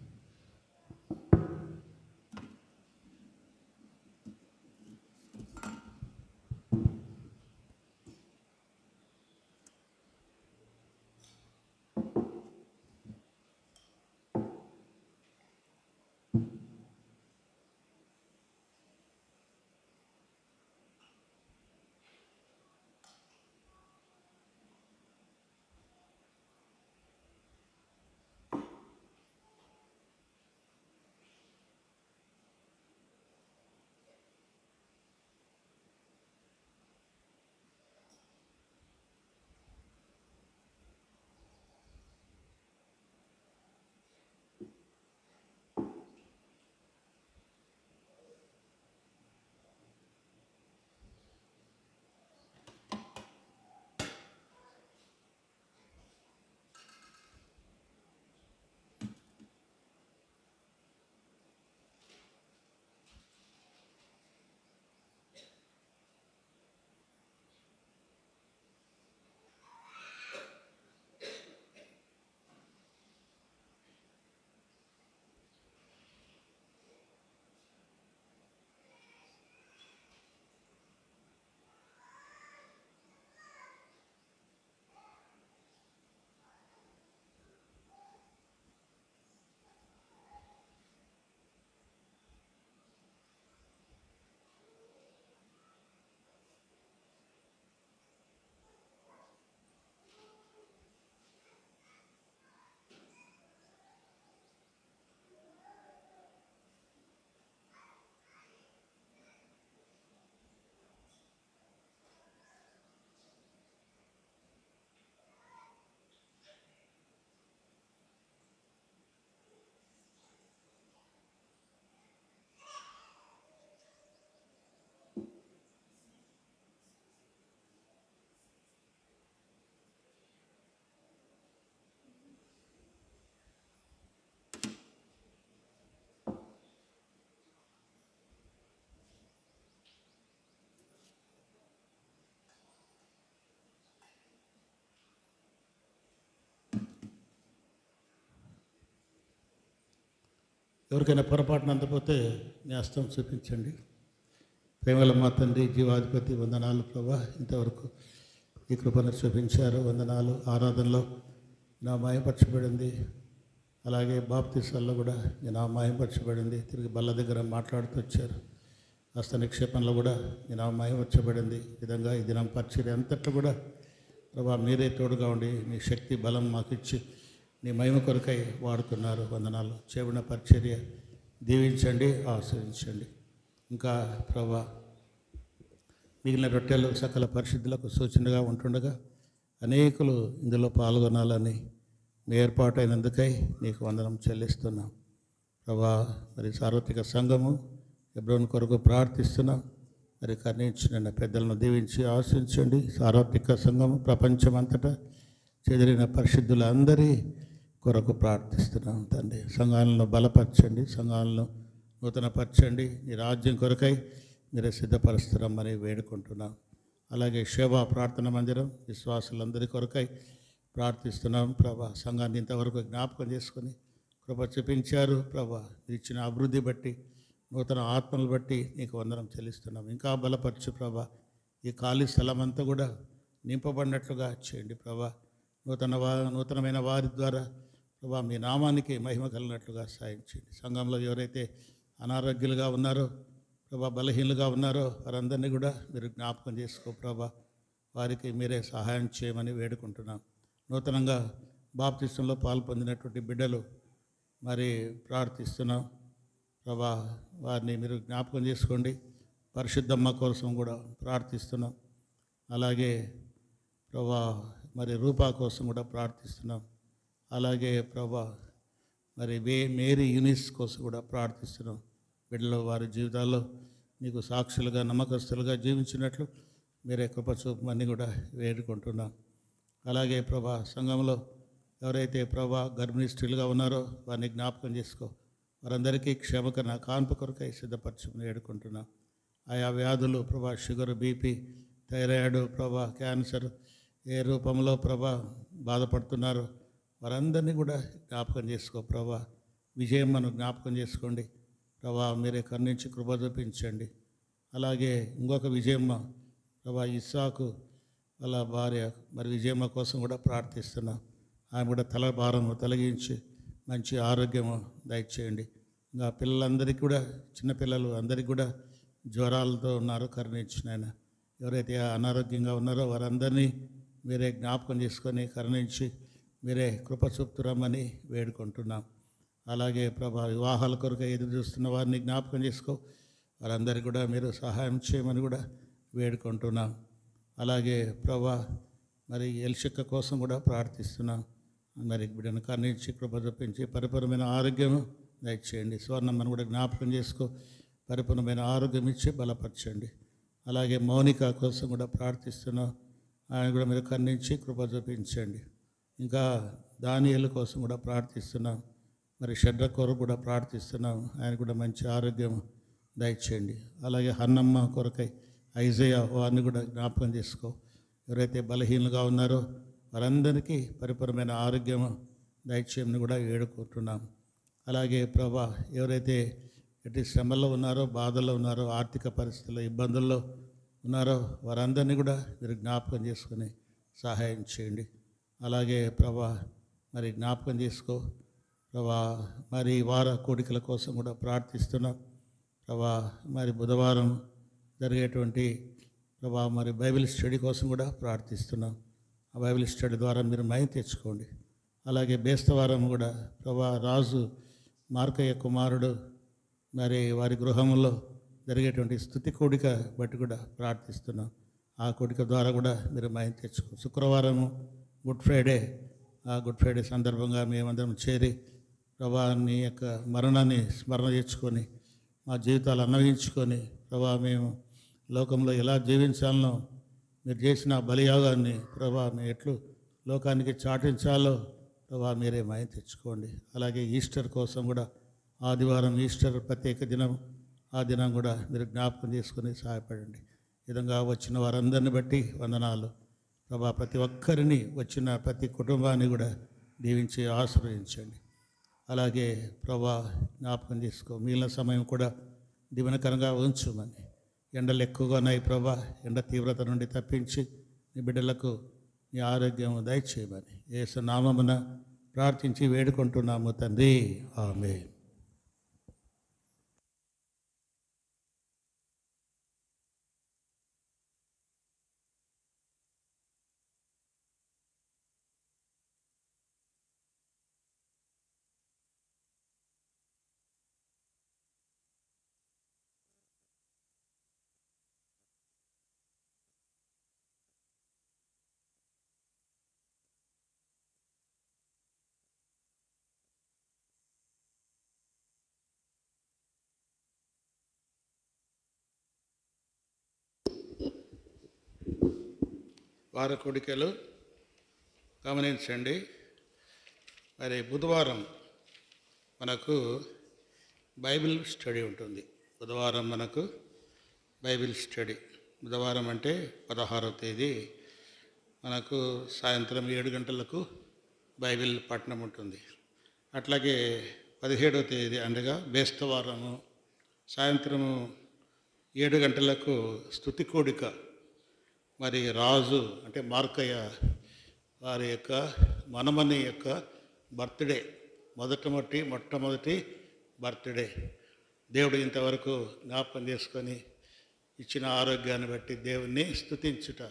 ఎవరికైనా పొరపాటున అందకపోతే మీ హస్తం చూపించండి. ప్రేమల మా తండ్రి జీవాధిపతి వందనాలు ప్రభా, ఇంతవరకు ఈ కృపను చూపించారు. వందనాలు. ఆరాధనలో నా మాయపరచబడింది, అలాగే బాప్తీసాల్లో కూడా నా మాయపరచబడింది. తిరిగి బల్ల దగ్గర మాట్లాడుతూ వచ్చారు. హస్త నిక్షేపంలో కూడా నా మాయపరచబడింది. ఈ విధంగా ఈ దినం పరిచర్య అంతట్లో కూడా ప్రభా మీరే తోడుగా ఉండి మీ శక్తి బలం మాకు ఇచ్చి నీ మహిమ కొరకై వాడుతున్నారు. వందనాలు. చేయబడిన పరిచర్య దీవించండి, ఆశ్రయించండి. ఇంకా ప్రభా మిగిలిన రొట్టెలు సకల పరిశుద్ధులకు సూచనగా ఉంటుండగా అనేకులు ఇందులో పాల్గొనాలని మీ ఏర్పాటైనందుకై నీకు వందనం చెల్లిస్తున్నాం ప్రభా. మరి సార్వత్రిక సంఘము హెబ్రోన్ కొరకు ప్రార్థిస్తున్నాం. మరి కర్ణించిన పెద్దలను దీవించి ఆశించండి. సార్వత్రిక సంఘము ప్రపంచమంతటా చెదిరిన పరిశుద్ధులందరి కొరకు ప్రార్థిస్తున్నాం తండ్రి. సంఘాలను బలపరచండి, సంఘాలను నూతనపరచండి. నీ రాజ్యం కొరకై మీరే సిద్ధపరుస్తున్నామని వేడుకుంటున్నాం. అలాగే సేవా ప్రార్థన మందిరం విశ్వాసులందరి కొరకై ప్రార్థిస్తున్నాం ప్రభా. సంఘాన్ని ఇంతవరకు జ్ఞాపకం చేసుకొని కృప చూపించారు ప్రభా. మీరు ఇచ్చిన అభివృద్ధి బట్టి, నూతన ఆత్మలు బట్టి నీకు వందనం చెల్లిస్తున్నాం. ఇంకా బలపరచు ప్రభా. ఈ ఖాళీ స్థలం అంతా కూడా నింపబడినట్లుగా చేయండి ప్రభా. నూతనమైన వారి ద్వారా ప్రభా మీ నామానికి మహిమ కలిగినట్లుగా సాయం చేయండి. సంఘంలో ఎవరైతే అనారోగ్యులుగా ఉన్నారో ప్రభా, బలహీనులుగా ఉన్నారో వారందరినీ కూడా మీరు జ్ఞాపకం చేసుకో ప్రభా. వారికి మీరే సహాయం చేయమని వేడుకుంటున్నాం. నూతనంగా బాప్తిస్తంలో పాల్పొందినటువంటి బిడ్డలు మరి ప్రార్థిస్తున్నాం ప్రభా. వారిని మీరు జ్ఞాపకం చేసుకోండి. పరిశుద్ధమ్మ కోసం కూడా ప్రార్థిస్తున్నాం. అలాగే ప్రభా మరి రూపా కోసం కూడా ప్రార్థిస్తున్నాం. అలాగే ప్రభా మరి మేరీ యూనిస్ కోసం కూడా ప్రార్థిస్తున్నాం. బిడ్డలు వారి జీవితాల్లో మీకు సాక్షులుగా నమ్మకస్తులుగా జీవించినట్లు మీరే కృప చూపమని కూడా వేడుకుంటున్నాం. అలాగే ప్రభా సంఘంలో ఎవరైతే ప్రభా గర్భిణీ స్త్రీలుగా ఉన్నారో వారిని జ్ఞాపకం చేసుకో. వారందరికీ క్షేమకరణ కాన్పు కొరకై సిద్ధపరచమని వేడుకుంటున్నాం. ఆయా వ్యాధులు ప్రభా షుగర్, బీపీ, థైరాయిడ్, ప్రభా క్యాన్సర్ ఏ రూపంలో ప్రభా బాధపడుతున్నారో వారందరినీ కూడా జ్ఞాపకం చేసుకో ప్రభా. విజయం మనం జ్ఞాపకం చేసుకోండి ప్రభా. మీరే కరుణించి కృప చూపించండి. అలాగే ఇంకొక విజయమ్మ ప్రభా ఇస్సాకు వాళ్ళ భార్య మరి విజయమ్మ కోసం కూడా ప్రార్థిస్తున్నాం. ఆమె కూడా తల భారము తొలగించి మంచి ఆరోగ్యము దయచేయండి. ఇంకా పిల్లలందరికీ కూడా చిన్నపిల్లలు అందరికీ కూడా జ్వరాలతో ఉన్నారు, కరుణించిన ఆయన. ఎవరైతే అనారోగ్యంగా ఉన్నారో వారందరినీ మీరే జ్ఞాపకం చేసుకొని కరుణించి మీరే కృప చూపుతురమ్మని వేడుకుంటున్నాం. అలాగే ప్రభా వివాహాల కొరకు ఎదురు చూస్తున్న వారిని జ్ఞాపకం చేసుకో. వారందరికీ కూడా మీరు సహాయం చేయమని కూడా వేడుకుంటున్నాం. అలాగే ప్రభా మరి ఎల్షక్క కోసం కూడా ప్రార్థిస్తున్నాం. మరి బిడ్డను కరుణించి కృప చూపించి పరిపూర్ణమైన ఆరోగ్యం దయచేయండి. స్వర్ణమ్మను కూడా జ్ఞాపకం చేసుకో, పరిపూర్ణమైన ఆరోగ్యం ఇచ్చి బలపరచండి. అలాగే మౌనిక కోసం కూడా ప్రార్థిస్తున్నాం. ఆయన కూడా మీరు కరుణించి కృప చూపించండి. ఇంకా దానియేలు కోసం కూడా ప్రార్థిస్తున్నాం. మరి షడ్ర కొరకు కూడా ప్రార్థిస్తున్నాం. ఆయన కూడా మంచి ఆరోగ్యం దయచేయండి. అలాగే హన్నమ్మ కొరకై ఐజయా వారిని కూడా జ్ఞాపకం చేసుకో. ఎవరైతే బలహీనంగా ఉన్నారో వారందరికీ పరిపూర్ణమైన ఆరోగ్యం దయచేయమని కూడా వేడుకుంటున్నాం. అలాగే ప్రభా ఎవరైతే ఎట్టి శ్రమల్లో ఉన్నారో, బాధల్లో ఉన్నారో, ఆర్థిక పరిస్థితుల్లో ఇబ్బందుల్లో ఉన్నారో వారందరినీ కూడా మీరు జ్ఞాపకం చేసుకొని సహాయం చేయండి. అలాగే ప్రభా మరి జ్ఞాపకం చేసుకో ప్రభా. మరి వార కోడికల కోసం కూడా ప్రార్థిస్తున్నాం ప్రభా. మరి బుధవారం జరిగేటువంటి ప్రభా మరి బైబిల్ స్టడీ కోసం కూడా ప్రార్థిస్తున్నాం. ఆ బైబిల్ స్టడీ ద్వారా మీరు మహిమ తెచ్చుకోండి. అలాగే బేస్తవారం కూడా ప్రభా రాజు మార్కయ్య కుమారుడు మరి వారి గృహంలో జరిగేటువంటి స్తుతి కూడిక బట్టి కూడా ప్రార్థిస్తున్నాం. ఆ కూడిక ద్వారా కూడా మీరు మహిమ తెచ్చుకో. శుక్రవారము గుడ్ ఫ్రైడే, ఆ గుడ్ ఫ్రైడే సందర్భంగా మేమందరం చేరి ప్రభా నీ యొక్క మరణాన్ని స్మరణ చేసుకొని మా జీవితాలు అన్వయించుకొని ప్రభా మేము లోకంలో ఎలా జీవించాలనో మీరు చేసిన బలియాగాన్ని ప్రభా మేము ఎట్లు లోకానికి చాటించాలో ప్రభా మీరే మహిమ తెచ్చుకోండి. అలాగే ఈస్టర్ కోసం కూడా ఆదివారం ఈస్టర్ ప్రత్యేక దినం, ఆ దినం కూడా మీరు జ్ఞాపకం చేసుకొని సహాయపడండి. ఈ విధంగా వచ్చిన వారందరిని బట్టి వందనాలు ప్రభా. ప్రతి ఒక్కరిని వచ్చిన ప్రతి కుటుంబాన్ని కూడా దీవించి ఆశీర్వదించండి. అలాగే ప్రభా జ్ఞాపకం చేసుకో. మిగిలిన సమయం కూడా దీవెనకరంగా ఉంచుమని. ఎండలు ఎక్కువగా ఉన్నాయి ప్రభా. ఎండ తీవ్రత నుండి తప్పించి నీ బిడ్డలకు నీ ఆరోగ్యం దయచేయమని యేసు నామమున ప్రార్థించి వేడుకుంటున్నాము తండ్రి, ఆమేన్. వార కోడికలు గమనించండి. మరి బుధవారం మనకు బైబిల్ స్టడీ ఉంటుంది. బుధవారం మనకు బైబిల్ స్టడీ. బుధవారం అంటే 16వ తేదీ మనకు సాయంత్రం 7 గంటలకు బైబిల్ పఠనం ఉంటుంది. అట్లాగే 17వ తేదీ అనగా బేస్తవారము సాయంత్రము 7 గంటలకు స్తుతి కూడిక. మరి రాజు అంటే మార్కయ్య వారి యొక్క మనమని యొక్క బర్త్డే, మొట్టమొదటి బర్త్డే. దేవుడు ఇంతవరకు జ్ఞాపకం చేసుకొని ఇచ్చిన ఆరోగ్యాన్ని బట్టి దేవుణ్ణి స్తుతించుట.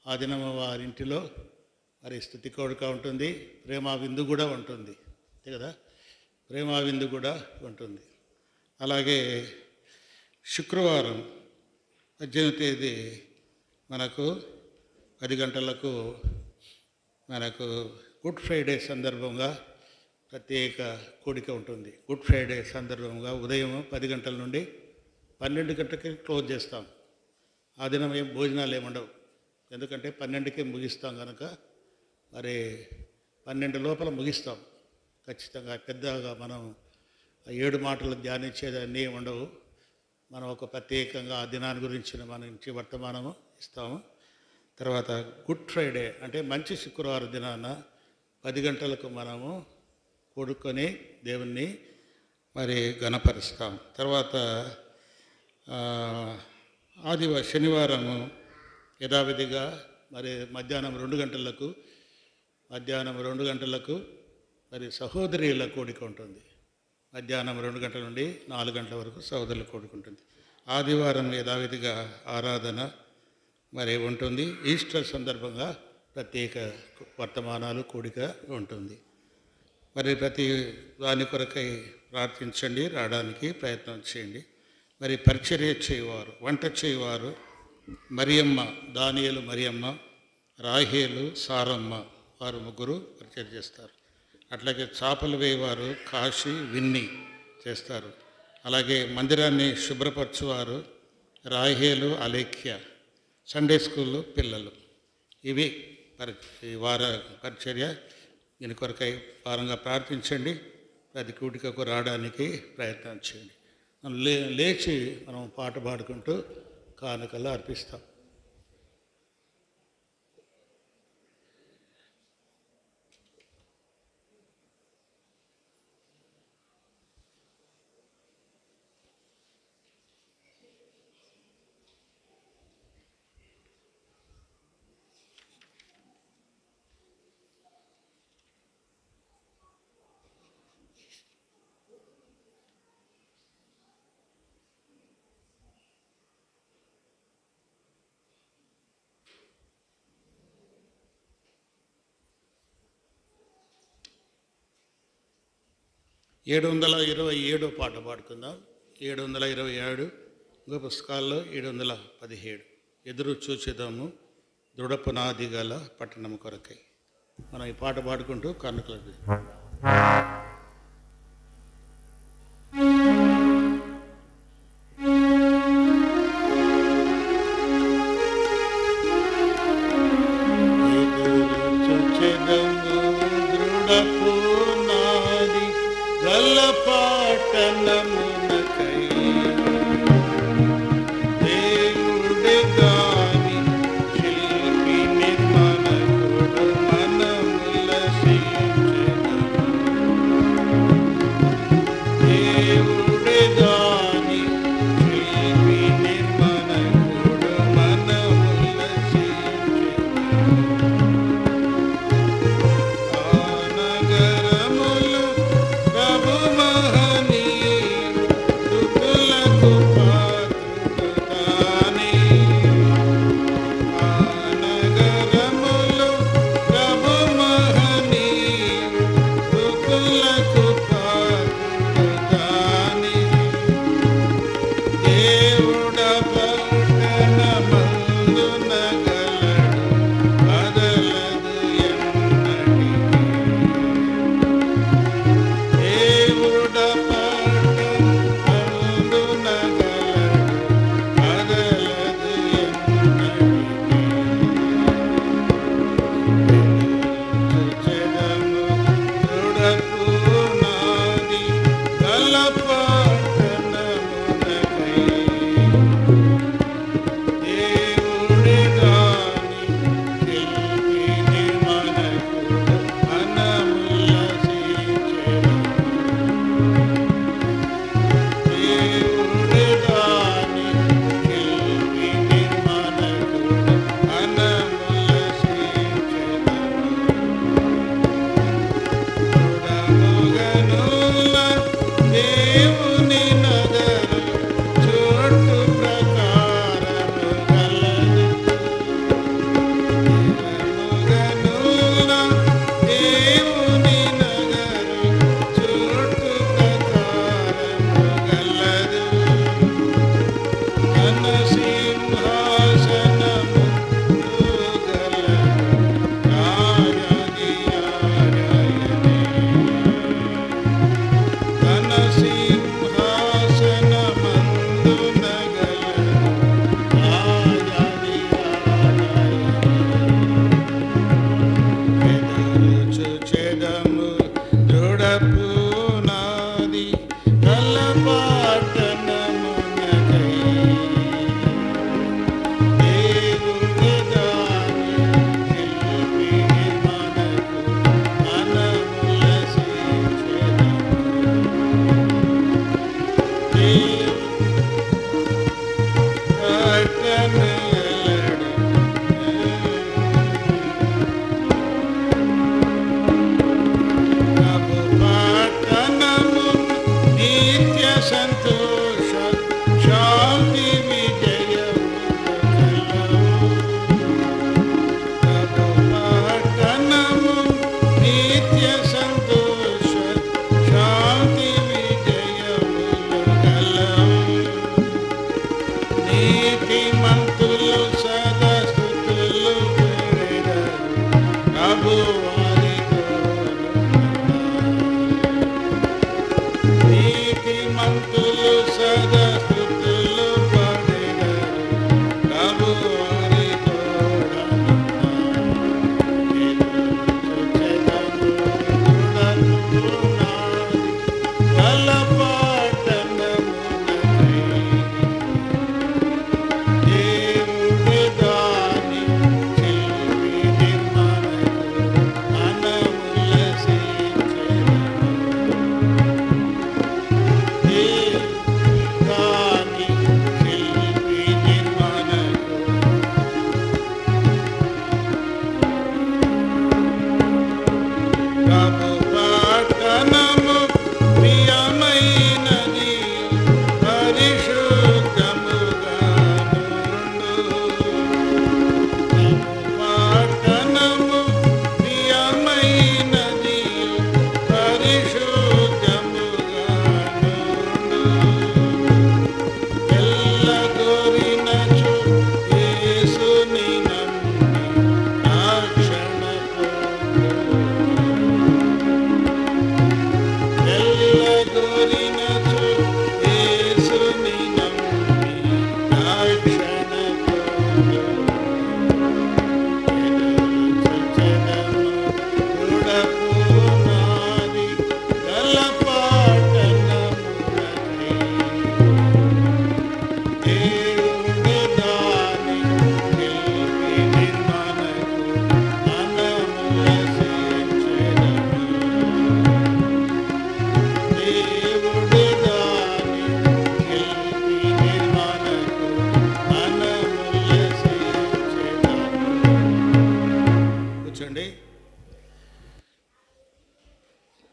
ఆ దినము వారింటిలో మరి స్తుతి కూడిక ఉంటుంది, ప్రేమ విందు కూడా ఉంటుంది. అంతే కదా, ప్రేమ విందు కూడా ఉంటుంది. అలాగే శుక్రవారం 18వ తేదీ మనకు 10 గంటలకు మనకు గుడ్ ఫ్రైడే సందర్భంగా ప్రత్యేక కూడిక ఉంటుంది. గుడ్ ఫ్రైడే సందర్భంగా ఉదయం 10 గంటల నుండి 12 గంటలకి క్లోజ్ చేస్తాం. ఆ దినం ఏం భోజనాలు ఏముండవు, ఎందుకంటే 12కే ముగిస్తాం కనుక మరి 12 లోపల ముగిస్తాం. ఖచ్చితంగా పెద్దగా మనం 7 మాటలు ధ్యానించేదాన్ని ఏమి ఉండవు. మనం ఒక ప్రత్యేకంగా ఆ దినాన్ని గురించి మన నుంచి వర్తమానము ఇస్తాము. తర్వాత గుడ్ ఫ్రైడే అంటే మంచి శుక్రవారం దినాన 10 గంటలకు మనము కూడుకొని దేవుణ్ణి మరి గణపరుస్తాం. తర్వాత శనివారము యథావిధిగా మరి మధ్యాహ్నం 2 గంటలకు మరి సహోదరుల కూడిక ఉంటుంది. మధ్యాహ్నం 2 గంటల నుండి 4 గంటల వరకు సహోదరుల కూడిక ఉంటుంది. ఆదివారం యథావిధిగా ఆరాధన మరి ఉంటుంది. ఈస్టర్ సందర్భంగా ప్రత్యేక వర్తమానాలు కూడిక ఉంటుంది. మరి ప్రతి దాని కొరకై ప్రార్థించండి, రావడానికి ప్రయత్నం చేయండి. మరి పరిచర్య చేయవారు, వంట చేయవారు మరియమ్మ, దానియేలు మరియమ్మ, రాహేలు, సారమ్మ, వారు 3 పరిచర్య చేస్తారు. అట్లాగే చేపలు వేయవారు కాశీ, విన్ని చేస్తారు. అలాగే మందిరాన్ని శుభ్రపరచువారు రాహేలు, అలేఖ్య, సండే స్కూల్లో పిల్లలు. ఇవి ఈ వార పరిచర్య. దీని కొరకై వారంగా ప్రార్థించండి, ప్రతి కూడికకు రావడానికి ప్రయత్నం చేయండి. మనం లేచి మనం పాట పాడుకుంటూ కానుకలు అర్పిస్తాం. ఏడు 727 పాట పాడుకుందాం. 727 ఇంకో పుస్తకాల్లో 717 ఎదురు చూచేదాము దృఢ పునాది గల పట్టణం కొరకై. మనం ఈ పాట పాడుకుంటూ కానుకలు దేవుడ పట్టణమందున గలడు నీతిమంతులు సదా స్తుతులు పాడెదరు, ప్రభు వారి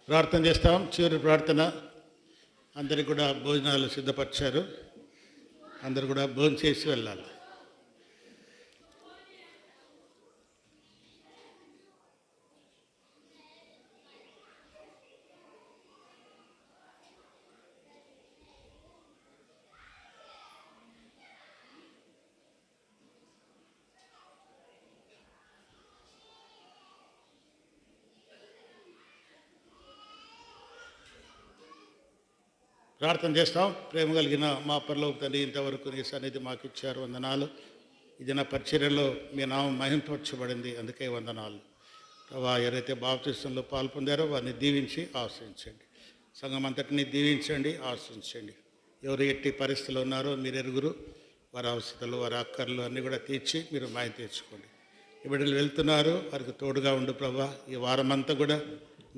ప్రార్థన చేస్తాం. చివరి ప్రార్థన. అందరికి కూడా భోజనాలు సిద్ధపరిచారు. అందరు కూడా భోజనం చేసి వెళ్ళాలి. ప్రార్థన చేస్తాం. ప్రేమ కలిగిన మా పరలోక తండ్రి, ఇంతవరకు నీ సన్నిధి మాకు ఇచ్చారు, వందనాలు. ఇది నా పరిచర్యలో మీ నామం మహింపరచబడింది, అందుకే వందనాలు. ఎవరైతే బాప్తిస్తంలో పాల్పొందారో వారిని దీవించి ఆశ్రయించండి. సంఘం అంతటిని దీవించండి, ఆశ్రయించండి. ఎవరు ఎట్టి పరిస్థితులు ఉన్నారో మీరు ఎరుగురు. వారి అవసరాలు, వారి అక్కర్లు అన్నీ కూడా తీర్చి మీరు మాయ తీర్చుకోండి. ఈ బిడ్డలు వెళ్తున్నారు, వారికి తోడుగా ఉండు ప్రభా. ఈ వారమంతా కూడా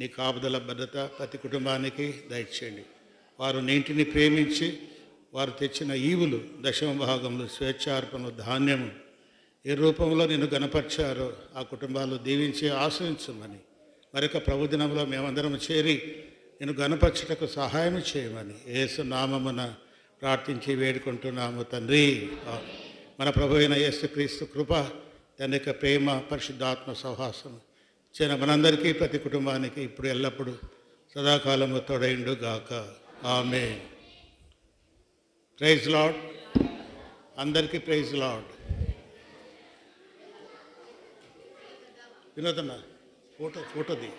నీ కాపుదల భద్రత ప్రతి కుటుంబానికి దయచేయండి. వారు నీటిని ప్రేమించి వారు తెచ్చిన ఈవులు, దశమ భాగములు, స్వేచ్ఛార్పణలు, ధాన్యము ఏ రూపంలో నిన్ను గణపరిచారో ఆ కుటుంబాలు దీవించి ఆశ్రయించమని, మరొక ప్రభుదినంలో మేమందరం చేరి నేను గణపరచుటకు సహాయం చేయమని యేసు నామమున ప్రార్థించి వేడుకుంటున్నాము తండ్రి. మన ప్రభు అయిన యేసుక్రీస్తు కృప, తన యొక్క ప్రేమ, పరిశుద్ధాత్మ సహవాసం చిన్న మనందరికీ, ప్రతి కుటుంబానికి ఇప్పుడు ఎల్లప్పుడూ సదాకాలము తోడైండు గాక. ఆమేన్. Praise Lord. అందరికీ ప్రైజ్ లార్డ్. వినోదన్న ఫోటోది